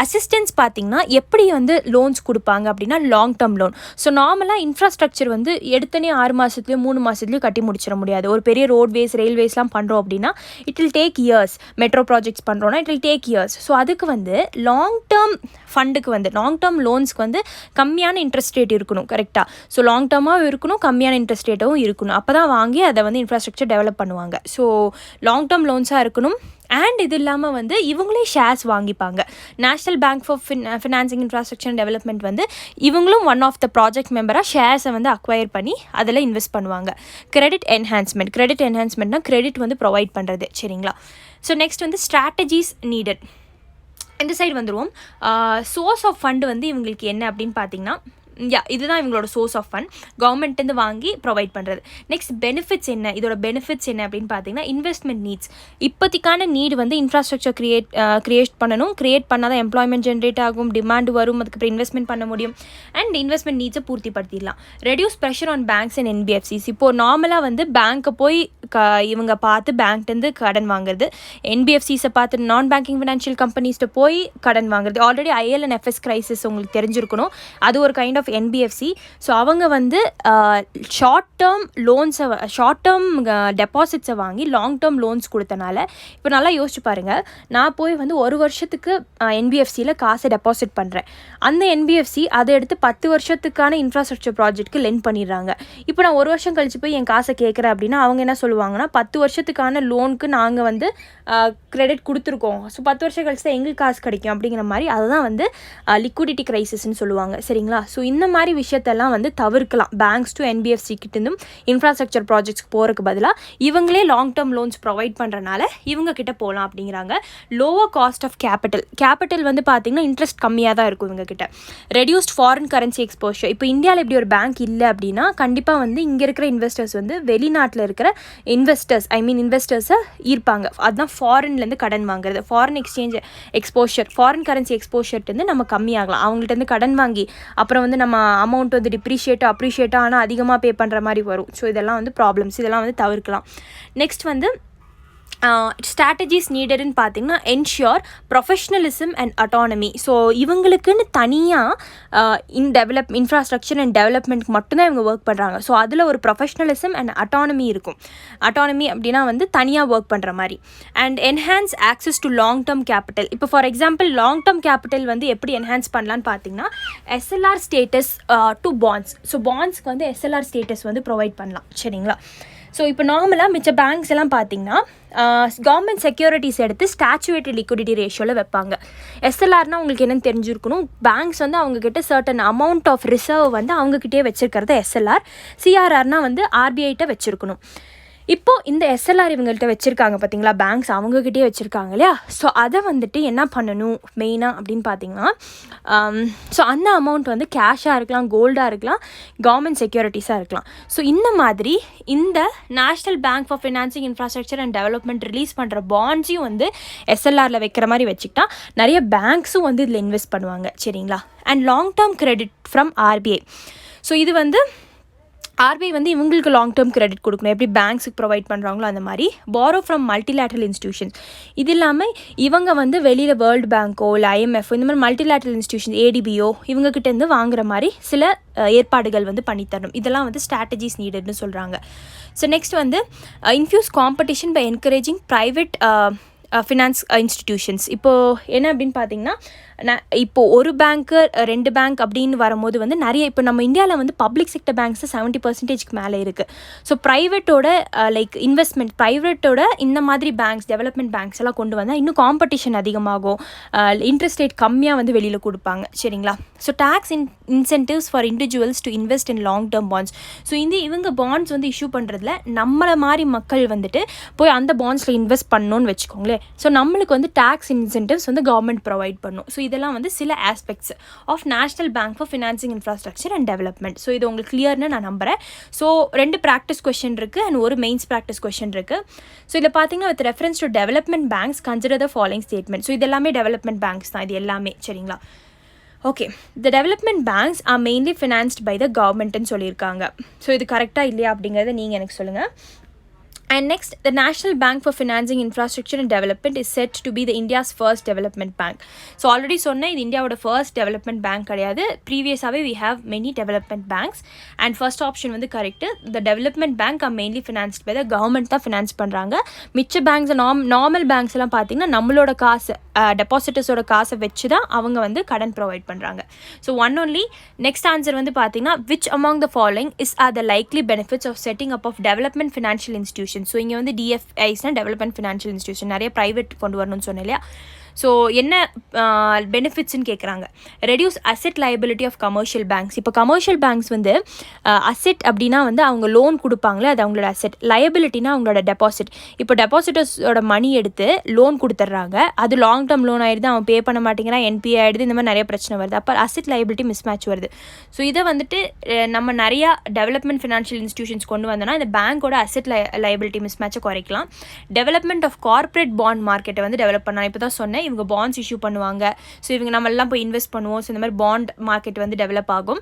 அசிஸ்டன்ஸ் பார்த்திங்கன்னா எப்படி வந்து லோன்ஸ் கொடுப்பாங்க அப்படின்னா லாங் டேர்ம் லோன். ஸோ நார்மலாக இன்ஃப்ராஸ்ட்ரக்சர் வந்து எடுத்தனே 6 மாதத்துலேயோ 3 மாதத்துலேயோ கட்டி முடிச்சிட முடியாது. ஒரு பெரிய ரோட்வேஸ் ரயில்வேஸ்லாம் பண்ணுறோம் அப்படின்னா it will take years. Metro projects பண்ணுறோன்னா it will take years. So அதுக்கு வந்து லாங் டேர்ம் ஃபண்டுக்கு வந்து லாங் டேர்ம் லோன்ஸ்க்கு வந்து கம்மியான இன்ட்ரெஸ்ட் ரேட் இருக்கணும். கரெக்டாக? ஸோ லாங் டேர்மாகவும் இருக்கணும், கம்மியான இன்ட்ரெஸ்ட் ரேட்டாகவும் இருக்கணும். அப்போ தான் வாங்கி அதை வந்து இன்ஃப்ராஸ்ட்ரக்சர் டெவலப் பண்ணுவாங்க. ஸோ லாங் டேர்ம் லோன்ஸாக இருக்கணும். அண்ட் இது இல்லாமல் வந்து இவங்களே ஷேர்ஸ் வாங்கிப்பாங்க. National bank for financing infrastructure and development வந்து இவங்களும் ஒன் ஆஃப் த ப்ராஜெக்ட் மெம்பராக ஷேர்ஸை வந்து அக்வயர் பண்ணி அதில் இன்வெஸ்ட் பண்ணுவாங்க. கிரெடிட் என்ஹான்ஸ்மெண்ட்னா கிரெடிட் வந்து ப்ரொவைட் பண்ணுறது. சரிங்களா? ஸோ நெக்ஸ்ட் வந்து ஸ்ட்ராட்டஜிஸ் நீடட். இந்த சைடு வந்துடுவோம். சோர்ஸ் ஆஃப் ஃபண்டு வந்து இவங்களுக்கு என்ன அப்படின்னு பார்த்தீங்கன்னா, இதுதான் இவங்களோட சோர்ஸ் ஆஃப் ஃபண்ட், கவர்மெண்ட்லேருந்து வாங்கி ப்ரொவைட் பண்ணுறது. நெக்ஸ்ட் பெனிஃபிட்ஸ் என்ன, இதோட பெனிஃபிட்ஸ் என்ன அப்படின்னு பார்த்தீங்கன்னா, இன்வெஸ்ட்மெண்ட் நீட்ஸ். இப்போதைக்கான நீடு வந்து இன்ஃப்ராஸ்ட்ரக்சர் கிரியேட் பண்ணணும். கிரியேட் பண்ணால் தான் எம்ப்ளாய்மெண்ட் ஜென்ரேட் ஆகும், டிமாண்ட் வரும், அதுக்கப்புறம் இன்வெஸ்ட்மெண்ட் பண்ண முடியும். அண்ட் இன்வெஸ்ட்மெண்ட் நீட்ஸை பூர்த்திப்படுத்திடலாம். Reduce pressure on banks and NBFCs. இப்போது நார்மலாக வந்து பேங்க்கை போய் இவங்க பார்த்து பேங்க்லேருந்து கடன் வாங்குறது, NBFCஸை பார்த்து நான் பேங்கிங் ஃபினான்ஷியல் கம்பெனிஸ்ட்டு போய் கடன் வாங்குறது. ஆல்ரெடி IL&FS கிரைசிஸ் உங்களுக்கு தெரிஞ்சிருக்கணும், அது ஒரு கைண்ட் ஆஃப் NBFC. ஸோ அவங்க வந்து ஷார்ட் டேர்ம் டெபாசிட்ஸை வாங்கி லாங் டேர்ம் லோன்ஸ் கொடுத்தனால இப்போ நல்லா யோசிச்சு பாருங்கள், நான் போய் வந்து 1 வருஷத்துக்கு NBFCயில் காசை டெபாசிட் பண்ணுறேன். அந்த NBFC அதை எடுத்து 10 வருஷத்துக்கான இன்ஃப்ராஸ்ட்ரக்சர் ப்ராஜெக்ட்க்கு லெண்ட் பண்ணிடுறாங்க. இப்போ நான் 1 வருஷம் கழிச்சு போய் என் காசை கேட்குறேன் அப்படின்னா அவங்க என்ன சொல்லுவாங்கன்னா, 10 வருஷத்துக்கான லோனுக்கு நாங்கள் வந்து கிரெடிட் கொடுத்துருக்கோம், ஸோ 10 வருஷம் கழிச்சு தான் எங்களுக்கு காசு கிடைக்கும் அப்படிங்கிற மாதிரி. அதுதான் வந்து லிக்விடிட்டி கிரைசிஸ்ன்னு சொல்லுவாங்க. சரிங்களா? ஸோ இந்த மாதிரி விஷயத்தெல்லாம் வந்து தவிர்க்கலாம். பேங்க்ஸ் டு NBFC கிட்டேருந்தும் இன்ஃப்ராஸ்ட்ரக்சர் ப்ராஜெக்ட்ஸ்க்கு போகிறதுக்கு பதிலாக இவங்களே லாங் டேர்ம் லோன்ஸ் ப்ரொவைட் பண்ணுறனால இவங்க கிட்ட போகலாம் அப்படிங்கிறாங்க. லோவர் காஸ்ட் ஆஃப் கேபிட்டல் வந்து பார்த்திங்கன்னா இன்ட்ரெஸ்ட் கம்மியாக தான் இருக்கும் இவங்க கிட்ட. Reduced foreign currency exposure. இப்போ இந்தியாவில் இப்படி ஒரு பேங்க் இல்லை அப்படின்னா கண்டிப்பாக வந்து இங்கே இருக்கிற இன்வெஸ்டர்ஸ் வந்து வெளிநாட்டில் இருக்கிற இன்வெஸ்டர்ஸை ஈர்ப்பாங்க. அதுதான் ஃபாரின்லேருந்து கடன் வாங்குறது. ஃபாரின் எக்ஸ்போஷர், ஃபாரின் கரன்சி எக்ஸ்போஷர்ட்டு நம்ம கம்மியாகலாம். அவங்கள்ட்ட கடன் வாங்கி அப்புறம் வந்து நம்ம அமௌண்ட் வந்து அப்ரிஷியேட்டாக ஆனால் அதிகமாக பே பண்ணுற மாதிரி வரும். ஸோ இதெல்லாம் வந்து ப்ராப்ளம்ஸ், இதெல்லாம் வந்து தவிர்க்கலாம். நெக்ஸ்ட் வந்து ஸ்ட்ராட்டஜிஸ் நீடட்னு பார்த்தீங்கன்னா, ensure professionalism and autonomy. So இவங்களுக்குன்னு தனியாக இன்ஃப்ராஸ்ட்ரக்சர் அண்ட் டெவலப்மெண்ட்க்கு மட்டும்தான் இவங்க ஒர்க் பண்ணுறாங்க. ஸோ அதில் ஒரு ப்ரொஃபஷ்னலிசம் அண்ட் அட்டானமி இருக்கும். அட்டானமி அப்படின்னா வந்து தனியாக ஒர்க் பண்ணுற மாதிரி. And enhance access to long term capital. இப்போ for example long term capital வந்து எப்படி என்ஹான்ஸ் பண்ணலான்னு பார்த்தீங்கன்னா, SLR status to bonds. So பாண்ட்ஸ்க்கு வந்து SLR ஸ்டேட்டஸ் வந்து ப்ரொவைட் பண்ணலாம். சரிங்களா? ஸோ இப்போ நார்மலாக மிச்ச பேங்க்ஸ் எல்லாம் பார்த்தீங்கன்னா கவர்மெண்ட் செக்யூரிட்டிஸ் எடுத்து ஸ்டாச்சுவேட்டரி லிக்விடிட்டி ரேஷியோவில் வைப்பாங்க. SLRனால் உங்களுக்கு என்னென்னு தெரிஞ்சிருக்கணும், பேங்க்ஸ் வந்து அவங்கக்கிட்ட சர்டன் அமௌண்ட் ஆஃப் ரிசர்வ் வந்து அவங்கக்கிட்டே வச்சுருக்கிறது SLR. CRRனால் வந்து RBIட்ட வச்சுருக்கணும். இப்போது இந்த SLR இவங்கள்ட்ட வச்சுருக்காங்க பார்த்தீங்களா, பேங்க்ஸ் அவங்கக்கிட்டே வச்சுருக்காங்க இல்லையா? ஸோ அதை வந்துட்டு என்ன பண்ணணும் மெயினாக அப்படின்னு பார்த்தீங்கன்னா, ஸோ அந்த அமௌண்ட் வந்து கேஷாக இருக்கலாம், கோல்டாக இருக்கலாம், கவர்மெண்ட் செக்யூரிட்டிஸாக இருக்கலாம். ஸோ இந்த மாதிரி இந்த national bank for financing infrastructure and development release பண்ணுற பாண்ட்ஸையும் வந்து SLRல வைக்கிற மாதிரி வச்சுக்கிட்டா நிறைய பேங்க்ஸும் வந்து இதில் இன்வெஸ்ட் பண்ணுவாங்க. சரிங்களா? And long term credit from RBI. So இது வந்து RBI வந்து இவங்களுக்கு லாங் டேர்ம் கிரெடிட் கொடுக்கணும், எப்படி பேங்க்ஸுக்கு ப்ரொவைட் பண்ணுறாங்களோ அந்த மாதிரி. Borrow from multilateral institutions. இது இல்லாமல் இவங்க வந்து வெளியில் வேர்ல்டு பேங்க்கோ இல்லை IMF இந்த மாதிரி மல்டிலேட்ரல் இன்ஸ்டிடியூஷன்ஸ் ADBO இவங்ககிட்டேருந்து வாங்குற மாதிரி சில ஏற்பாடுகள் வந்து பண்ணித்தரணும். இதெல்லாம் வந்து ஸ்ட்ராட்டஜிஸ் நீடட்னு சொல்கிறாங்க. ஸோ நெக்ஸ்ட் வந்து infuse competition by encouraging private finance institutions. இப்போது என்ன அப்படின்னு பார்த்தீங்கன்னா, இப்போது ஒரு பேங்க்கு 2 பேங்க் அப்படின்னு வரும்போது வந்து நிறைய இப்போ நம்ம இந்தியாவில் வந்து பப்ளிக் செக்டர் பேங்க்ஸ் 70%க்கு மேலே இருக்குது. ஸோ ப்ரைவேட்டோட லைக் இன்வெஸ்ட்மெண்ட் ப்ரைவேட்டோட இந்த மாதிரி பேங்க்ஸ் டெவலப்மெண்ட் பேங்க்ஸ் எல்லாம் கொண்டு வந்தால் இன்னும் காம்படிஷன் அதிகமாகும், இன்ட்ரெஸ்ட் ரேட் கம்மியாக வந்து வெளியில் கொடுப்பாங்க. சரிங்களா? So tax incentives for individuals to invest in long term bonds. So இவங்க பாண்ட்ஸ் வந்து இஷ்யூ பண்ணுறதுல நம்மளை மாதிரி மக்கள் வந்துட்டு போய் அந்த பாண்ட்ஸில் இன்வெஸ்ட் பண்ணணும்னு வச்சுக்கோங்களேன். ஸோ நம்மளுக்கு வந்து டேக்ஸ் இன்சென்டிவ்ஸ் வந்து கவர்மெண்ட் ப்ரொவைட் பண்ணும். ஸோ இதெல்லாம் வந்து சில aspects of national bank for financing infrastructure and development. So இது உங்களுக்கு கிளியர்னு நான் நம்புகிறேன். ஸோ 2 ப்ராக்டிஸ் கொஸ்டின் இருக்குது அண்ட் ஒரு மெயின்ஸ் ப்ராக்டிஸ் கொஸ்டின் இருக்குது. ஸோ இதில் பார்த்தீங்கன்னா with reference to development banks consider the following statement. So இது எல்லாமே டெவலப்மெண்ட் பேங்க்ஸ் தான், இது எல்லாமே. சரிங்களா? Okay, the development banks are mainly financed by த கவர்மெண்ட்னு சொல்லியிருக்காங்க. ஸோ இது கரெக்டாக இல்லையா அப்படிங்கிறத நீங்கள் எனக்கு சொல்லுங்கள். And next, the National Bank for Financing Infrastructure and Development is said to be the India's first development bank. So already சொன்னேன், இது இந்தியாவோட ஃபர்ஸ்ட் டெவலப்மெண்ட் பேங்க் கிடையாது. ப்ரீவியஸாகவே we have many development banks. And first option வந்து correct. The development bank are mainly financed by the government தான் ஃபினான்ஸ் பண்ணுறாங்க. மிச்ச பேங்க்ஸ் நார்மல் பேங்க்ஸ் எல்லாம் பார்த்தீங்கன்னா நம்மளோட காசு டெபாசிட்டர்ஸோட காசை வச்சு தான் அவங்க வந்து கடன் ப்ரொவைட் பண்ணுறாங்க. So one only next answer வந்து பார்த்தீங்கன்னா which among the following is are the likely benefits of setting up of development financial institutions. So இங்கே வந்து டிஎஃப்ஐஸ்னால் டெவலப்மெண்ட் ஃபினான்ஷியல் இன்ஸ்டியூஷன் நிறைய ப்ரைவேட் கொண்டு வரணும்னு சொன்னேன் இல்லையா? ஸோ என்ன பெனிஃபிட்ஸ்ன்னு கேட்குறாங்க. Reduce asset liability of commercial banks. இப்போ கமர்ஷியல் பேங்க்ஸ் வந்து அசெட் அப்படின்னா வந்து அவங்க லோன் கொடுப்பாங்களே, அது அவங்களோட அசெட். லயபிலிட்டினா அவங்களோட டெபாசிட். இப்போ டெபாசிட்டர்ஸோட மணி எடுத்து லோன் கொடுத்துட்றாங்க, அது லாங் டேர்ம் லோன் ஆகிடுது, அவன் பே பண்ண மாட்டேங்கிறான், என்பிஏ ஆகிடுது, இந்த மாதிரி நிறைய பிரச்சனை வருது. அப்போ அசெட் லைபிலிட்டி மிஸ் மேட்ச் வருது. ஸோ இதை வந்துட்டு நம்ம நிறையா டெவலப்மெண்ட் ஃபினான்ஷியல் இன்ஸ்டியூஷன்ஸ் கொண்டு வந்தோன்னா இந்த பேங்க்கோட அசெட் லைபிலிட்டி மிஸ் மேட்சை குறைக்கலாம். டெவலப்மெண்ட் ஆஃப் கார்பரேட் பாண்ட் மார்க்கெட்டை வந்து டெவலப் பண்ணலாம். இப்போ தான் சொன்னேன், இவங்க பாண்ட்ஸ் இஷ்யூ பண்ணுவாங்க. ஸோ இவங்க நம்ம எல்லாம் போய் இன்வெஸ்ட் பண்ணுவோம். ஸோ இந்த மாதிரி பாண்ட் மார்க்கெட் வந்து டெவலப் ஆகும்.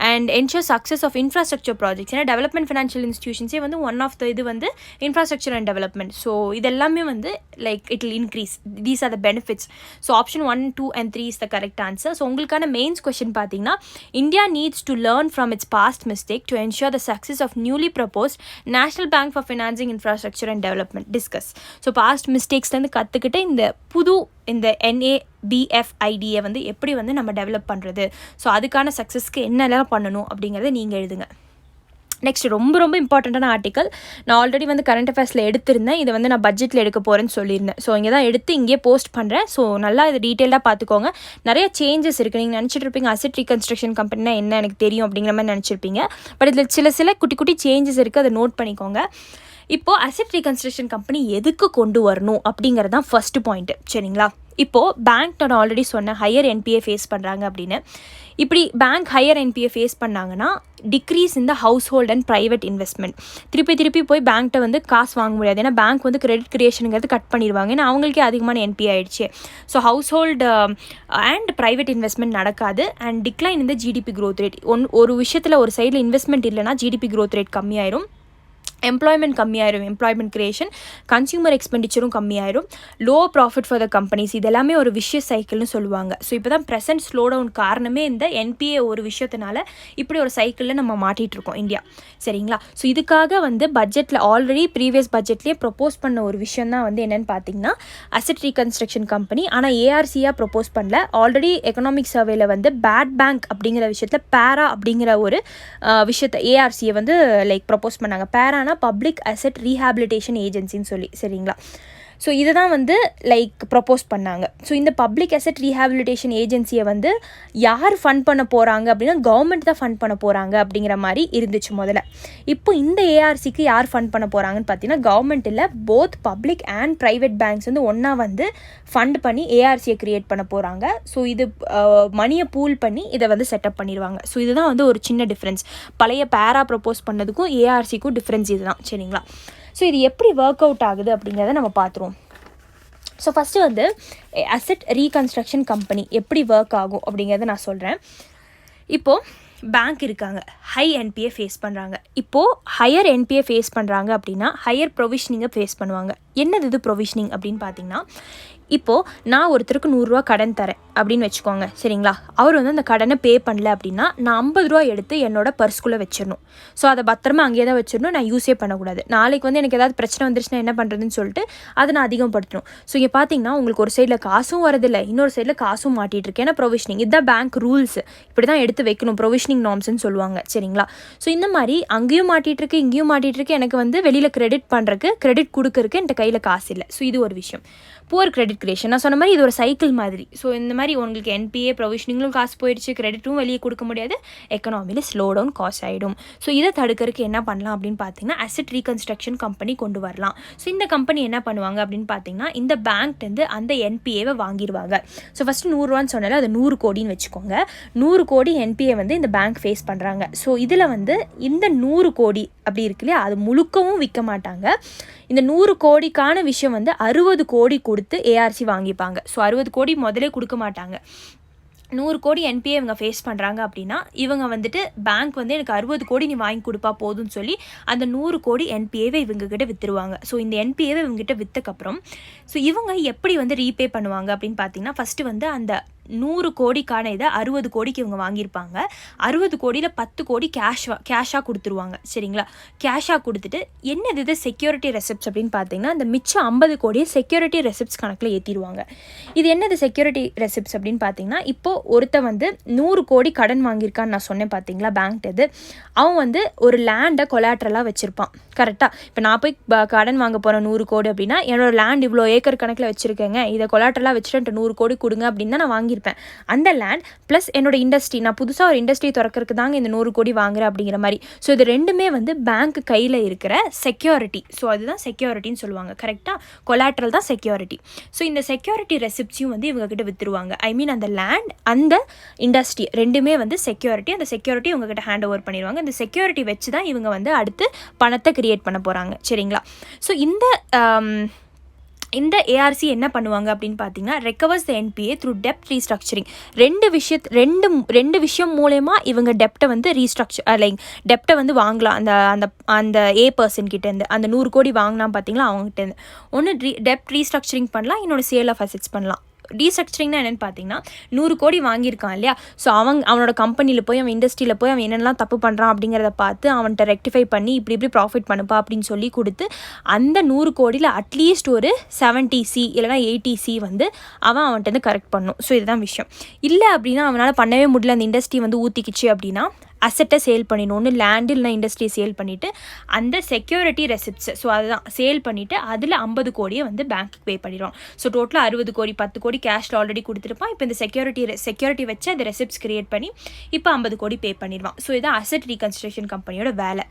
And ensure success of infrastructure projects. ஏன்னா டெவலப்மெண்ட் ஃபினான்ஷியல் இன்ஸ்டியூஷன்ஸே வந்து ஒன் ஆஃப் த இது வந்து இன்ஃப்ராஸ்ட்ரக்சர் அண்ட் டெவலப்மெண்ட். ஸோ இதெல்லாமே வந்து like it will increase. These are the benefits. So option 1, 2 and 3 is the correct answer. So உங்களுக்கான மெயின்ஸ் கொஸ்டின் பார்த்தீங்கன்னா, India needs to learn from its past mistake to ensure the success of newly proposed national bank for financing infrastructure and development. Discuss. So past மிஸ்டேக்ஸ்லேருந்து கற்றுக்கிட்டு இந்த NABFIDயை வந்து எப்படி வந்து நம்ம டெவலப் பண்ணுறது, ஸோ அதுக்கான சக்ஸஸ்க்கு என்னெல்லாம் பண்ணணும் அப்படிங்கிறத நீங்கள் எழுதுங்க. நெக்ஸ்ட் ரொம்ப ரொம்ப இம்பார்ட்டண்ட்டான ஆர்டிக்கல். நான் ஆல்ரெடி வந்து கரண்ட் அஃபேர்ஸில் எடுத்திருந்தேன், இதை வந்து நான் பட்ஜெட்டில் எடுக்க போகிறேன்னு சொல்லியிருந்தேன். ஸோ இங்கே தான் எடுத்து இங்கே போஸ்ட் பண்ணுறேன். ஸோ நல்லா இது டீட்டெயிலாக பார்த்துக்கோங்க. நிறைய சேஞ்சஸ் இருக்குது. நீங்கள் நினச்சிட்டு இருப்பீங்க அசெட் ரீகன்ஸ்ட்ரக்ஷன் கம்பெனினா என்ன எனக்கு தெரியும் அப்படிங்கிற மாதிரி நினச்சிருப்பீங்க. பட் இதில் சில குட்டி குட்டி சேஞ்சஸ் இருக்குது, அதை நோட் பண்ணிக்கோங்க. இப்போது அசெட் ரீகன்ஸ்ட்ரக்ஷன் கம்பெனி எதுக்கு கொண்டு வரணும் அப்படிங்கிறது தான் ஃபஸ்ட்டு பாயிண்ட்டு. சரிங்களா? இப்போது பேங்க் நான் ஆல்ரெடி சொன்னேன் ஹையர் என்பிஏ ஃபேஸ் பண்ணுறாங்க அப்படின்னு. இப்படி பேங்க் ஹையர் என்பிஏ ஃபேஸ் பண்ணாங்கன்னா டிக்ரீஸ் இந்த house hold and private investment. திருப்பி போய் பேங்க்கிட்ட வந்து காசு வாங்க முடியாது. ஏன்னா பேங்க் வந்து கிரெடிட் கிரியேஷனுங்கிறது கட் பண்ணிடுவாங்க. ஏன்னா அவங்களுக்கே அதிகமான என்பிஏ ஆகிடுச்சு. So household and private investment நடக்காது. அண்ட் டிக்ளைன் இந்த ஜிடிபி க்ரோத் ரேட். ஒரு விஷயத்தில் ஒரு சைடில் இன்வெஸ்ட்மெண்ட் இல்லைனா ஜிடிபி க்ரோத் ரேட் கம்மியாயிரும், எம்ப்ளாய்மெண்ட் கம்மியாயிரும், எம்ப்ளாய்மெண்ட் கிரியேஷன், கன்சியூமர் எக்ஸ்பெண்டிச்சரும் கம்மியாயிரும், low profit for the companies. இதெல்லாமே ஒரு விஷய சைக்கிள்னு சொல்லுவாங்க. ஸோ இப்போ தான் ப்ரெசென்ட் ஸ்லோ டவுன் காரணமே இந்த என்பிஏ ஒரு விஷயத்தினால இப்படி ஒரு சைக்கிளில் நம்ம மாட்டிகிட்ருக்கோம் இந்தியா. சரிங்களா? ஸோ இதுக்காக வந்து பட்ஜெட்டில் ஆல்ரெடி ப்ரீவியஸ் பட்ஜெட்லேயே ப்ரொப்போஸ் பண்ண ஒரு விஷயம் தான் வந்து என்னென்னு பார்த்தீங்கன்னா அசெட் ரீகன்ஸ்ட்ரக்ஷன் கம்பெனி. ஆனால் ஏஆர்சியாக ப்ரொப்போஸ் பண்ணல. ஆல்ரெடி எக்கனாமிக் சர்வேல வந்து பேட் பேங்க் அப்படிங்கிற விஷயத்தில் பேரா அப்படிங்கிற ஒரு விஷயத்தை ஏஆர்சியை வந்து லைக் ப்ரொப்போஸ் பண்ணாங்க. பேரானா பப்ளிக் அசெட் ரீஹாபிலிட்டேஷன் ஏஜென்சின்னு சொல்லி. சரிங்களா? ஸோ இதை தான் வந்து லைக் ப்ரொப்போஸ் பண்ணாங்க. ஸோ இந்த பப்ளிக் அசெட் ரீஹாபிலிட்டேஷன் ஏஜென்சியை வந்து யார் ஃபண்ட் பண்ண போகிறாங்க அப்படின்னா கவர்மெண்ட் தான் ஃபண்ட் பண்ண போகிறாங்க அப்படிங்கிற மாதிரி இருந்துச்சு முதல்ல. இப்போ இந்த ஏஆர்சிக்கு யார் ஃபண்ட் பண்ண போகிறாங்கன்னு பார்த்தீங்கன்னா கவர்மெண்ட் இல்லை, both public and private banks வந்து ஒன்றா வந்து ஃபண்ட் பண்ணி ஏஆர்சியை க்ரியேட் பண்ண போகிறாங்க. ஸோ இது மணியை பூல் பண்ணி இதை வந்து செட்டப் பண்ணிடுவாங்க. ஸோ இதுதான் வந்து ஒரு சின்ன டிஃப்ரென்ஸ். பழைய பேரா ப்ரொப்போஸ் பண்ணதுக்கும் ஏஆர்சிக்கும் டிஃப்ரென்ஸ் இதுதான். சரிங்களா? ஸோ இது எப்படி ஒர்க் அவுட் ஆகுது அப்படிங்கிறத நம்ம பார்த்துருவோம். ஸோ ஃபஸ்ட்டு வந்து அசெட் ரீகன்ஸ்ட்ரக்ஷன் கம்பெனி எப்படி ஒர்க் ஆகும் அப்படிங்கிறத நான் சொல்கிறேன். இப்போது பேங்க் இருக்காங்க, ஹை என்பிஏ ஃபேஸ் பண்ணுறாங்க. இப்போது ஹையர் என்பிஏ ஃபேஸ் பண்ணுறாங்க அப்படின்னா ஹையர் ப்ரொவிஷனிங்கை ஃபேஸ் பண்ணுவாங்க. என்னது இது ப்ரொவிஷனிங் அப்படின்னு பார்த்தீங்கன்னா, இப்போது நான் ஒருத்தருக்கு 100 ரூபா கடன் தரேன் அப்படின்னு வச்சுக்கோங்க, சரிங்களா? அவர் வந்து அந்த கடனை பே பண்ணல அப்படின்னா நான் 50 ரூபா எடுத்து என்னோட பர்ஸ்குள்ளே வச்சிடணும். ஸோ அதை பத்திரமா அங்கேயே தான் வச்சிடணும், நான் யூஸே பண்ணக்கூடாது. நாளைக்கு வந்து எனக்கு ஏதாவது பிரச்சனை வந்துருச்சுன்னா என்ன பண்ணுறதுன்னு சொல்லிட்டு அதை நான் அதிகப்படுத்தணும். ஸோ இங்கே பார்த்தீங்கன்னா உங்களுக்கு ஒரு சைடில் காசும் வரதில்லை, இன்னொரு சைடில் காசும் மாட்டிகிட்டு இருக்கு. ஏன்னா ப்ரொவிஷனிங் இதுதான் பேங்க் ரூல்ஸ், இப்படி தான் எடுத்து வைக்கணும், ப்ரொவிஷனிங் நார்ம்ஸ்ன்னு சொல்லுவாங்க, சரிங்களா? ஸோ இந்த மாதிரி அங்கேயும் மாட்டிகிட்டு இருக்கு, இங்கேயும் மாட்டிகிட்டு இருக்கு. எனக்கு வந்து வெளியில் கிரெடிட் பண்ணுறதுக்கு, கிரெடிட் கொடுக்கறதுக்கு என்கிட்ட கையில் காசு இல்லை. ஸோ இது ஒரு விஷயம். புவர் கிரெடிட் கிரியேஷன் நான் சொன்ன மாதிரி இது ஒரு சைக்கிள் மாதிரி. ஸோ இந்த மாதிரி உங்களுக்கு என்பிஏ ப்ரொவிஷனிங்களும் காசு போயிடுச்சு, கிரெடிட்டும் வெளியே கொடுக்க முடியாது, எக்கனாமியில் ஸ்லோ டவுன் காஸ் ஆகிடும். ஸோ இதை தடுக்கிறதுக்கு என்ன பண்ணலாம் அப்படின்னு பார்த்தீங்கன்னா அசெட் ரீகன்ஸ்ட்ரக்ஷன் கம்பெனி கொண்டு வரலாம். ஸோ இந்த கம்பெனி என்ன பண்ணுவாங்க அப்படின்னு பார்த்தீங்கன்னா இந்த பேங்க்லேருந்து அந்த என்பிஏவை வாங்கிடுவாங்க. ஸோ ஃபஸ்ட்டு 100 ரூபான்னு சொன்னால அது 100 கோடின்னு வச்சுக்கோங்க. 100 கோடி என்பிஏ வந்து இந்த பேங்க் ஃபேஸ் பண்ணுறாங்க. ஸோ இதில் வந்து இந்த 100 கோடி அப்படி இருக்கு இல்லையா, அது முழுக்கவும் விற்க மாட்டாங்க. இந்த 100 கோடிக்கான விஷயம் வந்து 60 கோடி கொடுத்து ஏஆர்சி வாங்கிப்பாங்க. ஸோ 60 கோடி முதலே கொடுக்க மாட்டாங்க. 100 கோடி என்பிஏ இவங்க ஃபேஸ் பண்ணுறாங்க அப்படின்னா இவங்க வந்துட்டு பேங்க் வந்து எனக்கு 60 கோடி நீ வாங்கி கொடுப்பா போதும்னு சொல்லி அந்த 100 கோடி என்பிஏவை இவங்ககிட்ட விற்றுருவாங்க. ஸோ இந்த என்பிஏவை இவங்ககிட்ட விற்றக்கப்புறம் ஸோ இவங்க எப்படி வந்து ரீபே பண்ணுவாங்க அப்படின்னு பார்த்தீங்கன்னா ஃபஸ்ட்டு வந்து அந்த 100 கோடிக்கான இதை 60 கோடிக்கு இவங்க வாங்கியிருப்பாங்க. 60 கோடியில் 10 கோடி கேஷாக கொடுத்துருவாங்க, சரிங்களா? கேஷாக கொடுத்துட்டு என்னது இது செக்யூரிட்டி ரெசிப்ட்ஸ் அப்படின்னு பார்த்தீங்கன்னா அந்த மிச்சம் 50 கோடியை செக்யூரிட்டி ரெசிப்ட்ஸ் கணக்கில் ஏற்றிடுவாங்க. இது என்னது செக்யூரிட்டி ரெசிப்ட்ஸ் அப்படின்னு பார்த்தீங்கன்னா இப்போது ஒருத்தன் வந்து 100 கோடி கடன் வாங்கியிருக்கான்னு நான் சொன்னேன் பார்த்தீங்களா பேங்க் இது, அவன் வந்து ஒரு லேண்டை கொலாட்ரலாக வச்சுருப்பான், கரெக்டாக? இப்போ நான் போய் கடன் வாங்க போகிறேன் 100 கோடி அப்படின்னா என்னோடய லேண்ட் இவ்வளோ ஏக்கர் கணக்கில் வச்சுருக்கேங்க, இதை கொலாட்ரலாக வச்சுட்டு 100 கோடி கொடுங்க அப்படின்னு தான் நான் வாங்கியிருப்பேன். அந்த லேண்ட் ப்ளஸ் என்னோட இண்டஸ்ட்ரி, நான் புதுசாக ஒரு இண்டஸ்ட்ரி திறக்கிறதுக்கு தாங்க இந்த 100 கோடி வாங்குறேன் அப்படிங்கிற மாதிரி. ஸோ இது ரெண்டுமே வந்து பேங்க் கையில் இருக்கிற செக்யூரிட்டி. ஸோ அதுதான் செக்யூரிட்டின்னு சொல்லுவாங்க, கரெக்டாக? கொலாட்ரல் தான் செக்யூரிட்டி. ஸோ இந்த செக்யூரிட்டி ரெசிப்ட்ஸையும் வந்து இவங்ககிட்ட விற்றுருவாங்க. ஐ மீன் அந்த லேண்ட் அந்த இண்டஸ்ட்ரி ரெண்டுமே வந்து செக்யூரிட்டி. அந்த செக்யூரிட்டி இவங்ககிட்ட ஹேண்ட் ஓவர் பண்ணிடுவாங்க. இந்த செக்யூரிட்டி வச்சு தான் இவங்க வந்து அடுத்து பணத்தை கிரியேட் பண்ண போகிறாங்க, சரிங்களா? ஸோ இந்த ஏஆர்சி என்ன பண்ணுவாங்க அப்படின்னு பார்த்தீங்கன்னா ரெக்கவர்ஸ் த என்பிஏ த்ரூ டெப்ட் ரீஸ்ட்ரக்சரிங். ரெண்டு விஷயம் மூலயமா இவங்க டெப்டை வந்து லைக் டெப்டை வந்து வாங்கலாம். அந்த ஏ பர்சன் கிட்டேருந்து அந்த 100 கோடி வாங்கினா பார்த்தீங்களா அவங்ககிட்டேருந்து. ஒன்று டெப்ட் ரீஸ்ட்ரக்சரிங் பண்ணலாம், இன்னொன்று சேல் ஆஃப் அசெட்ஸ் பண்ணலாம். ரீஸ்ட்ரக்சரிங்னா என்னென்னு பார்த்தீங்கன்னா 100 கோடி வாங்கியிருக்கான் இல்லையா, ஸோ அவனோட கம்பெனியில் போய் அவன் இண்டஸ்ட்ரியில் போய் அவன் என்னெல்லாம் தப்பு பண்ணுறான் அப்படிங்கிறத பார்த்து அவன்கிட்ட ரெக்டிஃபை பண்ணி இப்படி ப்ராஃபிட் பண்ணுப்பா அப்படின்னு சொல்லி கொடுத்து அந்த 100 கோடியில் அட்லீஸ்ட் ஒரு 70C இல்லைனா 80C வந்து அவன்கிட்ட வந்து கரெக்ட் பண்ணும். ஸோ இதுதான் விஷயம். இல்லை அப்படின்னா அவனால் பண்ணவே முடியல, அந்த இண்டஸ்ட்ரி வந்து ஊற்றிக்கிச்சு அப்படின்னா அசெட்டை சேல் பண்ணிடணும். ஒன்று லேண்டு இல்லைனா இண்டஸ்ட்ரியை சேல் பண்ணிவிட்டு அந்த செக்யூரிட்டி ரெசிப்ட்ஸ், ஸோ அதுதான் சேல் பண்ணிவிட்டு அதில் 50 கோடியை வந்து பேங்க்குக்கு பே பண்ணிடுவோம். ஸோ டோட்டலாக 60 கோடி, 10 கோடி கேஷில் ஆல்ரெடி கொடுத்துருப்பான். இப்போ இந்த செக்யூரிட்டி வச்சு அந்த ரெசிப்ட்ஸ் கிரியேட் பண்ணி இப்போ 50 கோடி பே பண்ணிடுவான். ஸோ இதான் அசெட் ரீகன்ஸ்ட்ரக்ஷன் கம்பெனியோட வேலை.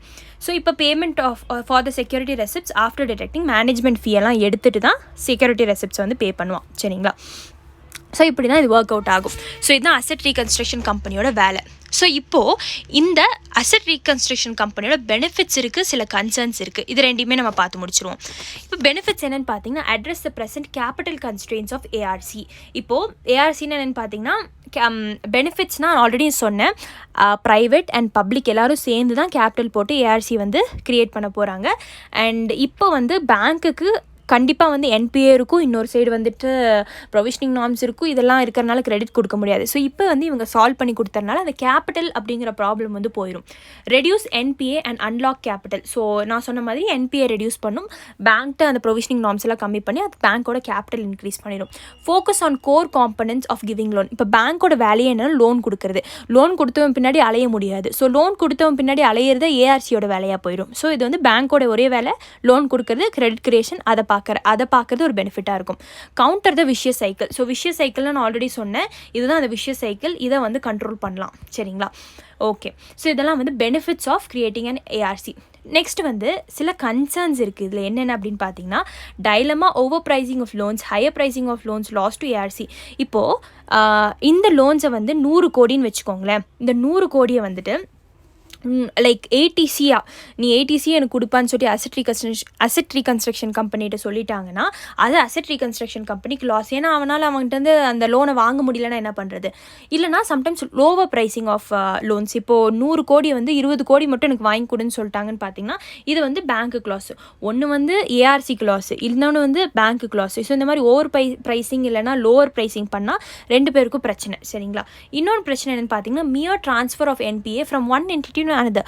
ஸோ இப்போ payment for the security receipts after detecting management fee எல்லாம் எடுத்துகிட்டு தான் செக்யூரிட்டி ரெசிப்ட்ஸ் வந்து பே பண்ணுவான், சரிங்களா? ஸோ இப்படி தான் இது ஒர்க் அவுட் ஆகும். ஸோ இதுதான் அசெட் ரீகன்ஸ்ட்ரக்ஷன் கம்பெனியோட வேலை. ஸோ இப்போது இந்த அசெட் ரீகன்ஸ்ட்ரக்ஷன் கம்பெனியோட பெனிஃபிட்ஸ் இருக்குது, சில கன்சர்ன்ஸ் இருக்குது. இது ரெண்டுமே நம்ம பார்த்து முடிச்சிருவோம். இப்போ பெனிஃபிட்ஸ் என்னென்னு பார்த்தீங்கன்னா address the present capital constraints of ARC. இப்போது ஏஆர்சின்னு என்னென்னு பார்த்தீங்கன்னா பெனிஃபிட்ஸ்னால் ஆல்ரெடி சொன்னேன், ப்ரைவேட் அண்ட் பப்ளிக் எல்லோரும் சேர்ந்து தான் கேபிட்டல் போட்டு ஏஆர்சி வந்து க்ரியேட் பண்ண போகிறாங்க. அண்ட் இப்போ வந்து பேங்க்குக்கு கண்டிப்பாக வந்து என்பிஏ இருக்கும், இன்னொரு சைடு வந்துட்டு ப்ரொவிஷனிங் நார்ம்ஸ் இருக்கும், இதெல்லாம் இருக்கிறனால கிரெடிட் கொடுக்க முடியாது. ஸோ இப்போ வந்து இவங்க சால்வ் பண்ணி கொடுத்தறனால அந்த கேபிட்டல் அப்படிங்கிற ப்ராப்ளம் வந்து போயிடும். Reduce NBA and unlock capital. So நான் சொன்ன மாதிரி என்பிஏ ரெடியூஸ் பண்ணும், பேங்க்ட்ட அந்த ப்ரொவிஷனிங் நார்ம்ஸ் எல்லாம் கம்மி பண்ணி அது பேங்க்கோட கேபிட்டல் இன்க்ரீஸ் பண்ணிடும். Focus on core components of giving loan. இப்போ பேங்க்கோட வேலையே என்னன்னா லோன் கொடுக்குறது. லோன் கொடுத்தவன் பின்னாடி அலைய முடியாது. ஸோ லோன் கொடுத்தவன் பின்னாடி அலையிறது ஏஆர்சியோட வேலையாக போயிடும். ஸோ இது வந்து பேங்க்கோட ஒரே வேலை, லோன் கொடுக்குறது, கிரெடிட் கிரியேஷன், அதை பார்க்குறது ஒரு பெனிஃபிட்டாக இருக்கும். கவுண்டர் த விஷியஸ் சைக்கிள். ஸோ விஷியஸ் சைக்கிள்னு நான் ஆல்ரெடி சொன்னேன், இதுதான் அந்த விஷியஸ் சைக்கிள், இதை வந்து கண்ட்ரோல் பண்ணலாம், சரிங்களா? ஓகே, ஸோ இதெல்லாம் வந்து benefits of creating and ARC. Next வந்து சில கன்சர்ன்ஸ் இருக்குது. இதில் என்னென்ன அப்படின்னு பார்த்தீங்கன்னா dilemma, over pricing of loans, higher pricing of loans, loss to ARC. இப்போது இந்த லோன்ஸை வந்து 100 கோடின்னு வச்சுக்கோங்களேன். இந்த 100 கோடியை வந்துட்டு லைக் ஏடிசியா நீ ஏடிசி எனக்கு கொடுப்பான்னு சொல்லி அசெட் ரீகன்ஸ்ட்ரக்ஷன் கம்பெனிகிட்ட சொல்லிட்டாங்கன்னா அது அசெட் ரீகன்ஸ்ட்ரக்ஷன் கம்பெனிக்கு லாஸ். ஏன்னா அவன்கிட்ட வந்து அந்த லோனை வாங்க முடியலன்னா என்ன பண்ணுறது? இல்லைனா sometimes lower pricing of loans. இப்போது 100 கோடி வந்து 20 கோடி மட்டும் எனக்கு வாங்கி கொடுன்னு சொல்லிட்டாங்கன்னு பார்த்தீங்கன்னா இது வந்து பேங்க்குக்கு லாஸ். ஒன்று வந்து ஏஆர்சிக்கு லாஸ், இன்னொன்று வந்து பேங்க்குக்கு லாஸ். ஸோ இந்த மாதிரி ஓவர் ப்ரைஸிங் இல்லைனா லோவர் ப்ரைஸிங் பண்ணால் 2 பேருக்கும் பிரச்சனை. சரிங்களா? இன்னொன்று பிரச்சனை என்னென்னு பார்த்தீங்கன்னா mere transfer of NPA from one entity ஆனது.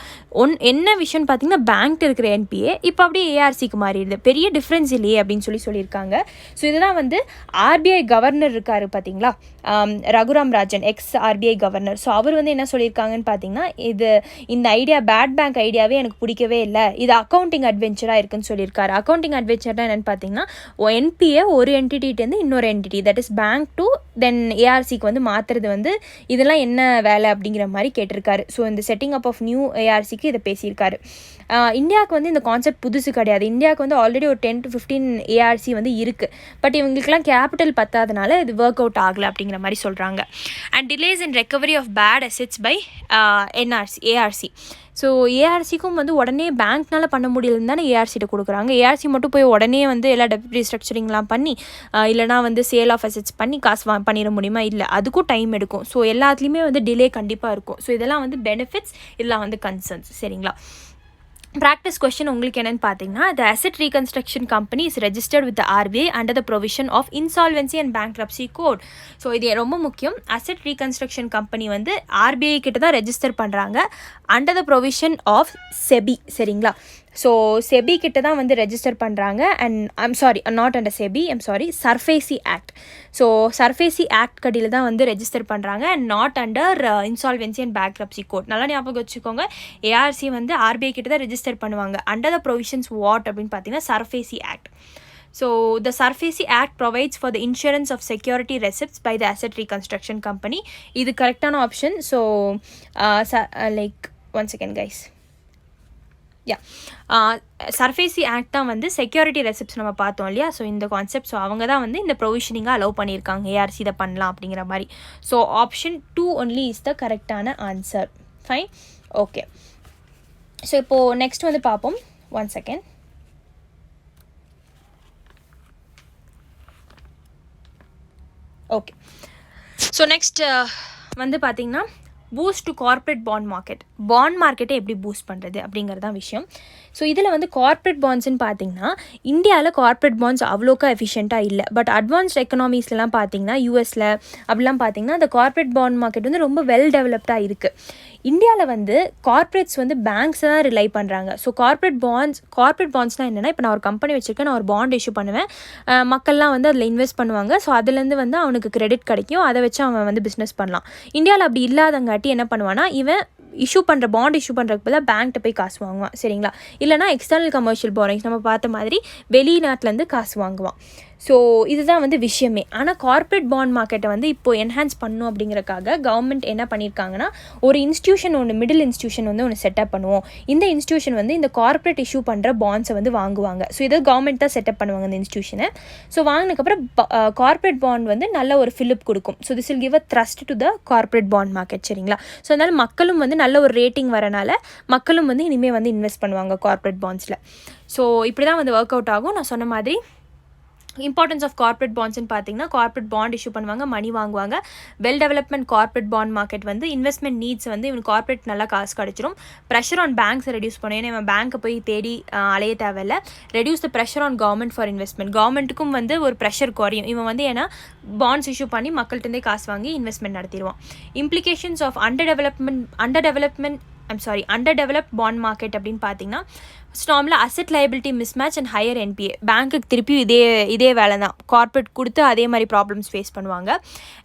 என்ன விஷயம்னு பார்த்தீங்கன்னா பேங்க்ல இருக்கிற என்பிஏ இப்போ அப்படியே ஏஆர்சிக்கு மாறிடுது. பெரிய டிஃப்ரென்ஸ் இல்லையே அப்படின்னு சொல்லியிருக்காங்க. ஸோ இதெல்லாம் வந்து ஆர்பிஐ கவர்னர் இருக்காரு பார்த்தீங்களா, Raghuram Rajan, ex RBI governor. So அவர் வந்து என்ன சொல்லியிருக்காங்கன்னு பார்த்தீங்கன்னா இந்த ஐடியா பேட் பேங்க் ஐடியாவே எனக்கு பிடிக்கவே இல்லை, இது அக்கௌண்டிங் அட்வென்ச்சராக இருக்குன்னு சொல்லியிருக்காரு. அக்கௌண்டிங் அட்வென்ச்சர்னா என்னென்னு பார்த்தீங்கன்னா என்பிஏ ஒரு என்டிட்டிட்டேருந்து இன்னொரு entity that is bank to then ஏஆர்சிக்கு வந்து மாற்றுறது வந்து இதெல்லாம் என்ன வேலை அப்படிங்கிற மாதிரி கேட்டிருக்காரு. ஸோ இந்த செட்டிங் அப் ஆஃப் நியூ ஏஆர்சிக்கு இதை பேசியிருக்காரு. இந்தியாவுக்கு வந்து இந்த கான்செப்ட் புதுசு கிடையாது. இந்தியாவுக்கு வந்து ஆல்ரெடி ஒரு 10 to 15 ஏஆர்சி வந்து இருக்குது. பட் இவங்களுக்குலாம் கேபிட்டல் பத்தாதனால இது ஒர்க் அவுட் ஆகலை அப்படிங்கிற மாதிரி சொல்கிறாங்க. And delays in recovery of bad assets by ARC. So ஏஆர்சிக்கும் வந்து உடனே பேங்க்னால பண்ண முடியலன்னு தானே ஏஆர்சிட்ட கொடுக்குறாங்க. ஏஆர்சி மட்டும் போய் உடனே வந்து எல்லா டெப்ட் ரீஸ்ட்ரக்சரிங்லாம் பண்ணி இல்லைனா வந்து சேல் ஆஃப் அசெட்ஸ் பண்ணி காசு பண்ணிட முடியுமா? இல்லை, அதுக்கும் டைம் எடுக்கும். ஸோ எல்லாத்துலேயுமே வந்து டிலே கண்டிப்பாக இருக்கும். ஸோ இதெல்லாம் வந்து பெனிஃபிட்ஸ், இதெல்லாம் வந்து கன்சர்ன்ஸ். சரிங்களா? ப்ராக்டிஸ் கொஸ்டின் உங்களுக்கு என்னென்னு பார்த்தீங்கன்னா the asset reconstruction company is registered with RBI under the provision of insolvency and bankruptcy code. So இது ரொம்ப முக்கியம். அசெட் ரீகன்ஸ்ட்ரக்ஷன் கம்பெனி வந்து ஆர்பிஐ கிட்ட தான் ரெஜிஸ்டர் பண்ணுறாங்க under the provision of SEBI. சரிங்களா? ஸோ செபி கிட்ட தான் வந்து ரெஜிஸ்டர் பண்ணுறாங்க. And not under SEBI, SARFAESI act. So SARFAESI act கடியில் தான் வந்து ரெஜிஸ்டர் பண்ணுறாங்க and not under insolvency and bankruptcy code. நல்லா ஞாபகம் வச்சுக்கோங்க, ஏஆர்சி வந்து ஆர்பிஐ கிட்ட தான் ரெஜிஸ்டர் பண்ணுவாங்க அண்டர் த ப்ரொவிஷன்ஸ் வாட் அப்படின்னு பார்த்தீங்கன்னா சர்ஃபேசி act. So the SARFAESI Act provides for the insurance of security receipts by the asset reconstruction company. இது கரெக்டான option. So like one second guys, SARFAESI act தான் வந்து செக்யூரிட்டி ரெசிப்ட்ஸ் நம்ம பார்த்தோம் இல்லையா? ஸோ இந்த கான்செப்ட், ஸோ அவங்க தான் வந்து இந்த ப்ரொவிஷனிங்காக அலோவ் பண்ணியிருக்காங்க ஏஆர்சி இதை பண்ணலாம் அப்படிங்கிற மாதிரி. So option 2 only is the கரெக்டான ஆன்சர். Fine, okay. ஸோ இப்போது நெக்ஸ்ட் வந்து பார்ப்போம். One second. Okay, so next வந்து பார்த்திங்கன்னா பூஸ்ட் டு கார்ப்பரேட் பாண்ட் மார்க்கெட்டை எப்படி பூஸ்ட் பண்ணுறது அப்படிங்கிறது தான் விஷயம். ஸோ இதில் வந்து கார்ப்பரேட் பாண்ட்ஸ்ன்னு பார்த்தீங்கன்னா இந்தியாவில் கார்ப்பரேட் பாண்ட்ஸ் அவ்வளோக்கா எஃபிஷியண்ட்டாக இல்லை. பட் அட்வான்ஸ்ட் எக்கனாமிஸ்லாம் பார்த்தீங்கன்னா யூஎஸில் அப்படிலாம் பார்த்தீங்கன்னா அந்த கார்ப்பரேட் பாண்ட் மார்க்கெட் வந்து ரொம்ப வெல் டெவலப்டாக இருக்குது. இந்தியாவில் வந்து கார்ப்பரேட்ஸ் வந்து பேங்க்ஸை தான் ரிலை பண்ணுறாங்க. ஸோ கார்ப்பரேட் பாண்ட்ஸ்னால் என்னென்னா, இப்போ நான் ஒரு கம்பெனி வச்சுருக்கேன், நான் ஒரு பாண்ட் இஷ்யூ பண்ணுவேன், மக்கள்லாம் வந்து அதில் இன்வெஸ்ட் பண்ணுவாங்க. ஸோ அதுலேருந்து வந்து அவனுக்கு கிரெடிட் கிடைக்கும், அதை வச்சு அவன் வந்து பிஸ்னஸ் பண்ணலாம். இந்தியாவில் அப்படி இல்லாதங்காட்டி என்ன பண்ணுவான்னா, இவன் பாண்ட் இஷ்யூ பண்ணுறதுக்கு பதிலாக பேங்க்கிட்ட போய் காசு வாங்குவான். சரிங்களா? இல்லைனா எக்ஸ்டர்னல் கமர்ஷியல் பாரோயிங்ஸ் நம்ம பார்த்த மாதிரி வெளிநாட்டிலேருந்து காசு வாங்குவான். ஸோ இதுதான் வந்து விஷயமே. ஆனால் கார்ப்பரேட் பாண்ட் மார்க்கெட்டை வந்து இப்போது என்ஹான்ஸ் பண்ணணும் அப்படிங்கிறக்காக கவர்மெண்ட் என்ன பண்ணியிருக்காங்கன்னா, ஒரு மிடில் இன்ஸ்டியூஷன் வந்து ஒன்று செட்டப் பண்ணுவோம். இந்த இன்ஸ்டியூஷன் வந்து இந்த கார்ப்பரேட் இஷ்யூ பண்ணுற பாண்ட்ஸை வந்து வாங்குவாங்க. ஸோ இதை கவர்மெண்ட் தான் செட்டப் பண்ணுவாங்க இந்த இன்ஸ்டியூஷனை. ஸோ வாங்கினதுக்கப்புறம் கார்ப்பரேட் பாண்ட் வந்து நல்ல ஒரு ஃபிலிப் கொடுக்கும். So this will give a thrust to the corporate bond market. சரிங்களா? ஸோ அதனால் மக்களும் வந்து நல்ல ஒரு ரேட்டிங் வரனால மக்களும் வந்து இனிமேல் வந்து இன்வெஸ்ட் பண்ணுவாங்க கார்ப்பரேட் பாண்ட்ஸில். ஸோ இப்படி தான் வந்து ஒர்க் அவுட் ஆகும். நான் சொன்ன மாதிரி இம்பார்ட்டன்ஸ் ஆஃப் கார்ப்பரேட் பாண்ட்ஸ்ன்னு பார்த்தீங்கன்னா, கார்ப்பரேட் பாண்ட் இஷ்யூ பண்ணுவாங்க, மணி வாங்குவாங்க. Well development corporate bond market வந்து இன்வெஸ்ட்மெண்ட் நீட்ஸ் வந்து இவன் கார்ப்பரேட் நல்லா காசு கிடச்சிரும். ப்ரெஷர் ஆன் பேங்க்ஸை ரெடியூஸ் பண்ணும். ஏன்னா இவன் பேங்க்கை போய் தேடி அலைய தேவையில்லை. Reduce the pressure on government for investment. கவர்மெண்ட்டுக்கும் வந்து ஒரு ப்ரெஷர் குறையும். இவன் வந்து ஏன்னா பாண்ட்ஸ் இஷ்யூ பண்ணி மக்கள்கிட்டே காசு வாங்கி இன்வெஸ்ட்மெண்ட் நடத்திடுவான். Implications of underdeveloped bond market அப்படின்னு பார்த்தீங்கன்னா, நார்மலாக asset liability mismatch and higher NPA. பேங்க்குக்கு திருப்பி இதே வேலை தான், கார்ப்பரேட் கொடுத்து அதே மாதிரி ப்ராப்ளம்ஸ் ஃபேஸ் பண்ணுவாங்க.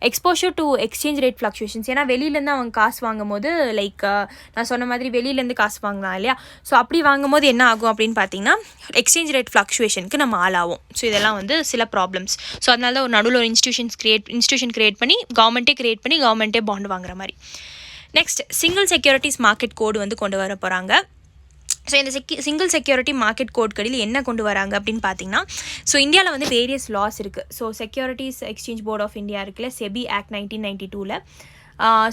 Exposure to exchange rate fluctuations. ஏன்னா வெளியிலேருந்து அவங்க காசு வாங்கும் போது லைக் நான் சொன்ன மாதிரி வெளியிலேருந்து காசு வாங்கலாம் இல்லையா? ஸோ அப்படி வாங்கும் போது என்ன ஆகும் அப்படின்னு பார்த்தீங்கன்னா, எக்ஸ்சேஞ்ச் ரேட் ஃப்ளக்சுவேஷனுக்கு நம்ம ஆளாகும். ஸோ இதெல்லாம் வந்து சில ப்ராப்ளம்ஸ். ஸோ அதனால தான் ஒரு நடுவில் ஒரு இன்ஸ்டியூஷன் கிரியேட் பண்ணி கவர்மெண்ட்டே பாண்ட் வாங்குற மாதிரி. நெக்ஸ்ட், சிங்கிள் செக்யூரிட்டிஸ் மார்க்கெட் கோடு வந்து கொண்டு வர போகிறாங்க. ஸோ இந்த சிங்கிள் செக்யூரிட்டி மார்க்கெட் கோட் கடியில் என்ன கொண்டு வராங்க அப்படின்னு பார்த்தீங்கன்னா, ஸோ இந்தியாவில் வந்து வேரியஸ் லாஸ் இருக்குது. So securities exchange board of India இருக்குல்ல, செபி ஆக்ட் 1992.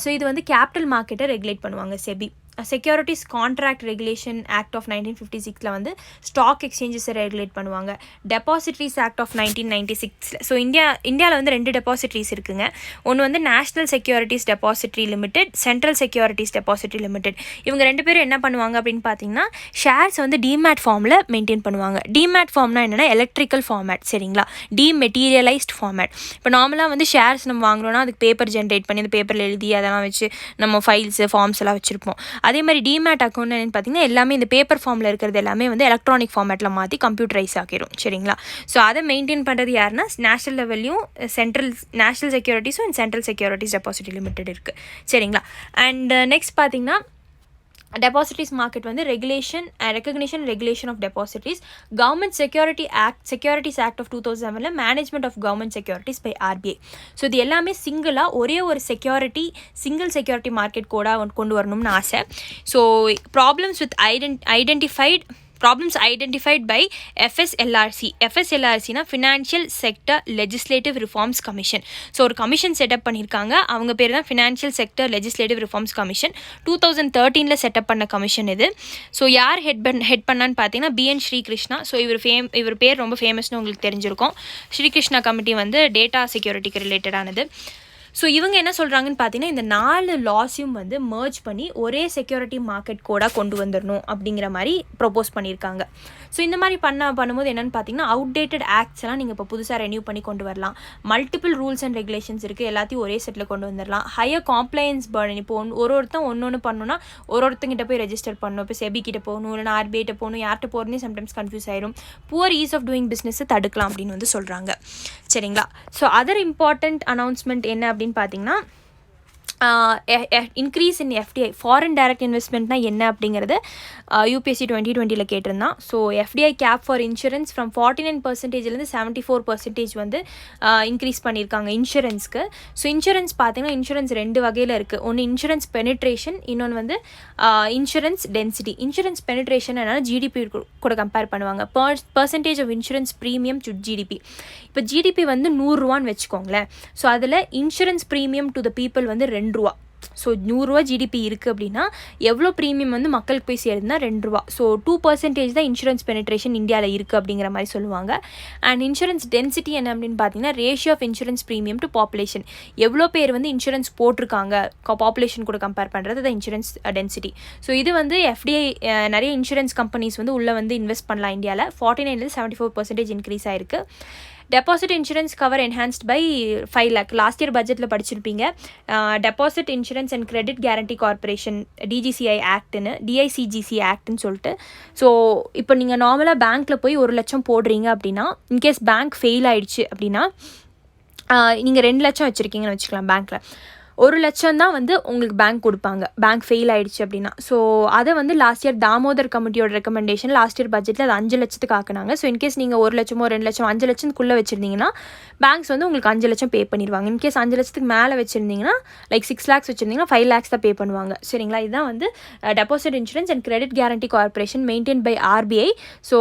ஸோ இது வந்து கேபிட்டல் மார்க்கெட்டை ரெகுலேட் பண்ணுவாங்க SEBI. Securities contract regulation act of 1956 வந்து ஸ்டாக் எக்ஸ்சேஞ்சஸை ரெகுலேட் பண்ணுவாங்க. Depositories act of 1996. ஸோ இந்தியாவில் வந்து 2 டெபாசிட்ரிஸ் இருக்குங்க. ஒன்று வந்து national securities depository limited, central securities depository limited. இவங்க 2 பேரும் என்ன பண்ணுவாங்க அப்படின்னு பார்த்தீங்கன்னா ஷேர்ஸ் வந்து டிமேட் ஃபார்மில் மெயின்டைன் பண்ணுவாங்க. டிமேட் ஃபார்ம்னா என்னென்னா எலக்ட்ரிக்கல் ஃபார்மேட், சரிங்களா, டிமெட்டீரியலைஸ்ட் ஃபார்மேட். இப்போ நார்மலாக வந்து ஷேர்ஸ் நம்ம வாங்குறோன்னா அதுக்கு பேப்பர் ஜென்ரேட் பண்ணி அந்த பேப்பரில் எழுதி அதெல்லாம் வச்சு நம்ம ஃபைல்ஸு ஃபார்ம்ஸ் எல்லாம் வச்சுருப்போம். அதே மாதிரி டிமேட் அக்கௌண்ட் என்னென்னு பார்த்தீங்கன்னா எல்லாமே இந்த பேப்பர் ஃபார்மில் இருக்கிறது எல்லாமே வந்து எலக்ட்ரானிக் ஃபார்மேட்டில் மாற்றி கம்ப்யூட்டரைஸ் ஆகிரும், சரிங்களா. ஸோ அதை மெயின்டைன் பண்ணுறது யாருன்னா நேஷனல் லெவல்லையும் நேஷனல் செக்யூரிட்டிஸும் and central securities depository limited இருக்குது, சரிங்களா. அண்ட் நெக்ஸ்ட் பார்த்தீங்கன்னா டெபாசிட்ரிஸ் மார்க்கெட் வந்து recognition regulation of depositories, government securities act of 2007 management of government securities by RBI. So இது எல்லாமே சிங்கிளாக ஒரே ஒரு சிங்கிள் செக்யூரிட்டி மார்க்கெட் கோடாக கொண்டு வரணும்னு ஆசை. So problems with identified by FSLRC. FSLRCனா financial sector legislative reforms commission. So ஒரு கமிஷன் செட்டப் பண்ணியிருக்காங்க. அவங்க பேர் தான் financial sector legislative reforms commission. 2013 setup பண்ண கமிஷன் இது. ஸோ யார் ஹெட் பண்ணான்னு பார்த்தீங்கன்னா BN ஸ்ரீகிருஷ்ணா. ஸோ இவர் பேர் ரொம்ப ஃபேமஸ்னு உங்களுக்கு தெரிஞ்சிருக்கும். ஸ்ரீகிருஷ்ணா கமிட்டி வந்து டேட்டா செக்யூரிட்டிக்கு ரிலேட்டடானது. ஸோ இவங்க என்ன சொல்கிறாங்கன்னு பார்த்தீங்கன்னா இந்த 4 லாஸையும் வந்து மர்ஜ் பண்ணி ஒரே செக்யூரிட்டி மார்க்கெட் கோடாக கொண்டு வந்துடணும் அப்படிங்கிற மாதிரி ப்ரொப்போஸ் பண்ணியிருக்காங்க. ஸோ இந்த மாதிரி பண்ணும்போது என்னென்னு பார்த்தீங்கன்னா அவுடேட்டட் ஆக்ட்ஸ் எல்லாம் நீங்கள் இப்போ புதுசாக ரெனியூ பண்ணி கொண்டு வரலாம். மல்டிபிள் ரூல்ஸ் அண்ட் ரெகுலேஷன்ஸ் இருக்குது, எல்லாத்தையும் ஒரே செட்டில் கொண்டு வந்துடலாம். Higher compliance burden. இப்போ ஒருத்தன் ஒன்று பண்ணணும்னா ஒருத்தங்கிட்ட போய் ரெஜிஸ்டர் பண்ணணும். இப்போ செபி கிட்ட போகணும், இல்லைனா RBI கிட்ட போகணும், யார்கிட்ட போகிறனே சம்டைம்ஸ் கன்ஃபியூஸ் ஆயிரும். புவர் ஈஸ் ஆஃப் டூயிங் பிஸ்னஸை தடுக்கலாம் அப்படின்னு வந்து சொல்கிறாங்க, சரிங்களா. ஸோ அதர் இம்பார்ட்டண்ட் அனௌன்ஸ்மெண்ட் என்ன அப்படின்னு பார்த்தீங்கன்னா increase in FDI, foreign direct இன்வெஸ்ட்மெண்ட்னா என்ன அப்படிங்கிறது UPSC 2020 கேட்டிருந்தான். So FDI cap for insurance from 49%லேருந்து 74% வந்து இன்க்ரீஸ் பண்ணியிருக்காங்க இன்சூரன்ஸ்க்கு. ஸோ இன்சூரன்ஸ் பார்த்தீங்கன்னா இன்சூரன்ஸ் 2 வகையில் இருக்குது. ஒன்று இன்சூரன்ஸ் பெனிட்ரேஷன், இன்னொன்று வந்து இன்சூரன்ஸ் டென்சிட்டி. இன்சூரன்ஸ் பெனிட்ரேஷன் என்னன்னா GDP கூட கம்பேர் பண்ணுவாங்க. Percentage of insurance premium to GDP. இப்போ GDP வந்து 100 ரூபான்னு வச்சுக்கோங்களேன். ஸோ அதில் insurance premium to the people வந்து 2 ரூபா. ஸோ 100 ரூபா GDP இருக்குது அப்படின்னா எவ்வளோ ப்ரீமியம் வந்து மக்களுக்கு போய் சேருதுன்னா 2 ரூபா. ஸோ 2% தான் இன்சூரன்ஸ் பெனிட்ரேஷன் இந்தியாவில் இருக்குது அப்படிங்கிற மாதிரி சொல்லுவாங்க. அண்ட் இன்சூரன்ஸ் டென்சிட்டி என்ன அப்படின்னு பார்த்தீங்கன்னா ratio of insurance premium to population. எவ்வளோ பேர் வந்து இன்சூரன்ஸ் போட்டிருக்காங்க பாப்புலேஷன் கூட கம்பேர் பண்ணுறது தான் இன்சூரன்ஸ் டென்சிட்டி. ஸோ இது வந்து FDI நிறைய இன்சூரன்ஸ் கம்பெனிஸ் வந்து உள்ளே வந்து இன்வெஸ்ட் பண்ணலாம். இந்தியாவில் 49லேருந்து 74% இன்க்ரீஸ் ஆயிருக்கு. Deposit insurance cover enhanced by 5 lakh. Last year பட்ஜெட்டில் படிச்சிருப்பீங்க. Deposit insurance and credit guarantee corporation DGCI ஆக்ட்னு, DICGC ஆக்ட்னு சொல்லிட்டு. ஸோ இப்போ நீங்கள் நார்மலாக பேங்க்கில் போய் 1 லட்சம் போடுறீங்க அப்படின்னா இன்கேஸ் பேங்க் ஃபெயில் ஆயிடுச்சு அப்படின்னா நீங்கள் 2 லட்சம் வச்சுருக்கீங்கன்னு வச்சுக்கலாம். பேங்க்கில் 1 லட்சம் தான் வந்து உங்களுக்கு பேங்க் கொடுப்பாங்க, பேங்க் ஃபெயில் ஆகிடுச்சு அப்படின்னா. ஸோ அதை வந்து லாஸ்ட் இயர் தாமோதர் கமிட்டியோட ரெக்கமெண்டேஷன் லாஸ்ட் இயர் பட்ஜெட்டில் அது 5 லட்சத்துக்கு ஆக்குனாங்க. ஸோ இன்கேஸ் நீங்கள் 1 லட்சமோ 2 லட்சம் 5 லட்சத்துக்குள்ளே வச்சுருந்தீங்கன்னா பேங்க்ஸ் வந்து உங்களுக்கு 5 லட்சம் பே பண்ணிடுவாங்க. இன்கேஸ் 5 லட்சத்துக்கு மேலே வச்சுருந்தீங்கன்னா லைக் 6 lakhs வச்சுருந்தீங்கன்னா 5 lakhs தான் பே பண்ணுவாங்க, சரிங்களா. இதுதான் வந்து deposit insurance and credit guarantee corporation maintain by RBI. So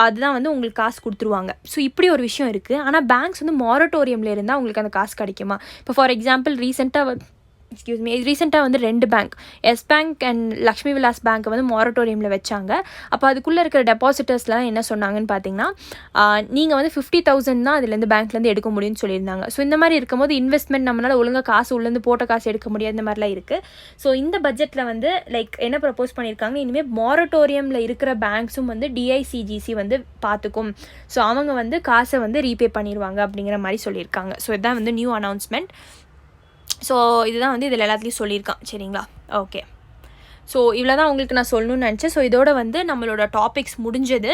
அதுதான் வந்து உங்களுக்கு காசு கொடுத்துருவாங்க. ஸோ இப்படி ஒரு விஷயம் இருக்குது. ஆனால் பேங்க்ஸ் வந்து மாரட்டோரியமில் இருந்தால் உங்களுக்கு அந்த காசு கிடைக்குமா? இப்போ ஃபார் எக்ஸாம்பிள் ரீசெண்டாக வந்து 2 bank, Yes bank and Lakshmi Vilas பேங்க்கை வந்து மாரட்டோரியமில் வச்சாங்க. அப்போ அதுக்குள்ளே இருக்கிற டெபாசிட்டர்ஸ்லாம் என்ன சொன்னாங்கன்னு பார்த்தீங்கன்னா நீங்கள் வந்து 50,000 தான் அதுலேருந்து பேங்க்லேருந்து எடுக்க முடியும்னு சொல்லியிருந்தாங்க. ஸோ இந்த மாதிரி இருக்கும்போது இன்வெஸ்ட்மெண்ட் நம்மளால் ஒழுங்காக காசு உள்ளேருந்து போட்ட காசு எடுக்க முடியாது, இந்த மாதிரிலாம் இருக்குது. ஸோ இந்த பட்ஜெட்டில் வந்து லைக் என்ன ப்ரப்போஸ் பண்ணியிருக்காங்க, இனிமேல் மாரட்டோரியமில் இருக்கிற பேங்க்ஸும் வந்து DICGC வந்து பார்த்துக்கும். ஸோ அவங்க வந்து காசை வந்து ரீபே பண்ணிடுவாங்க அப்படிங்கிற மாதிரி சொல்லியிருக்காங்க. ஸோ இதுதான் வந்து நியூ அனௌன்ஸ்மெண்ட். ஸோ இதுதான் வந்து இதில் எல்லாத்துலேயும் சொல்லியிருக்கான், சரிங்களா. ஓகே, ஸோ இவ்வளோ தான் உங்களுக்கு நான் சொல்லணும்னு நினச்சேன். ஸோ இதோட வந்து நம்மளோட டாபிக்ஸ் முடிஞ்சது.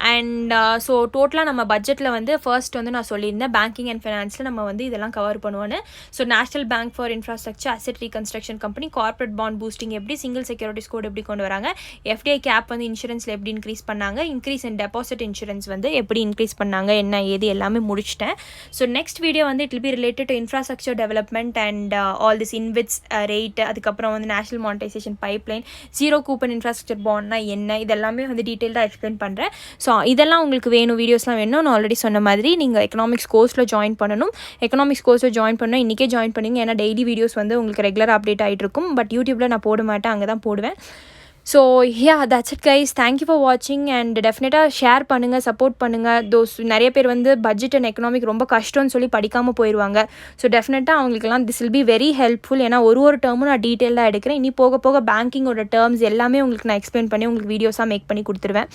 அண்ட் ஸோ டோட்டலாக நம்ம பட்ஜெட்டில் வந்து ஃபர்ஸ்ட் வந்து நான் சொல்லியிருந்தேன் பேங்கிங் அண்ட் ஃபினான்ஸில் நம்ம வந்து இதெல்லாம் கவர் பண்ணுவோன்னு. So national bank for infrastructure asset reconstruction company, corporate bond boosting எப்படி, சிங்கிள் செக்யூரிட்டிஸ் கோட் எப்படி கொண்டு வராங்க, FDI கேப் வந்து இன்சூரன்ஸில் எப்படி இன்க்ரீஸ் பண்ணாங்க, இன்க்ரீஸ் இன் டெபாசிட் இன்சூரன்ஸ் வந்து எப்படி இன்க்ரீஸ் பண்ணாங்க, என்ன ஏது எல்லாமே முடிச்சிட்டேன். ஸோ நெக்ஸ்ட் வீடியோ வந்து it will be related to infrastructure development and all this InvITs rate, அதுக்கப்புறம் வந்து national monetization pipeline, zero coupon infrastructure பாண்ட்னா என்ன, இதெல்லாமே வந்து டீட்டெயில்டாக எக்ஸ்பிளைன் பண்ணுறேன். ஸோ இதெல்லாம் உங்களுக்கு வேணும், வீடியோஸ்லாம் வேணும், நான் ஆல்ரெடி சொன்ன மாதிரி நீங்கள் எக்கனாமிக்ஸ் கோர்ஸில் ஜாயின் பண்ணணும். எக்கனாமிக்ஸ் கோர்ஸில் ஜாயின் பண்ணால் இன்றைக்கே ஜாயின் பண்ணுங்க. ஏன்னா டெய்லி வீடியோஸ் வந்து உங்களுக்கு ரெகுலராக அப்டேட் ஆகிட்டு இருக்கும். பட் யூடியூப்பில் நான் போட மாட்டேன், அங்கே தான் போடுவேன். So that's it guys, thank you for watching and டெஃபினட்டாக ஷேர் பண்ணுங்கள், சப்போர்ட் பண்ணுங்கள். நிறைய பேர் வந்து பட்ஜெட் அண்ட் எக்கனாமிக் ரொம்ப கஷ்டம்னு சொல்லி படிக்காமல் போயிடுவாங்க. ஸோ டெஃபினட்டாக அவங்களுக்குலாம் this will be very helpful. ஏன்னா ஒரு டேர்மும் நான் டீட்டெயிலாக எடுக்கிறேன். இனி போக போக பேங்கிங்கோட டேர்ம்ஸ் எல்லாமே உங்களுக்கு நான் எக்ஸ்பிளைன் பண்ணி உங்களுக்கு வீடியோஸாக மேக் பண்ணி கொடுத்துருவேன்.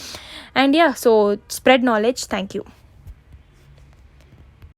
And so spread knowledge. Thank you.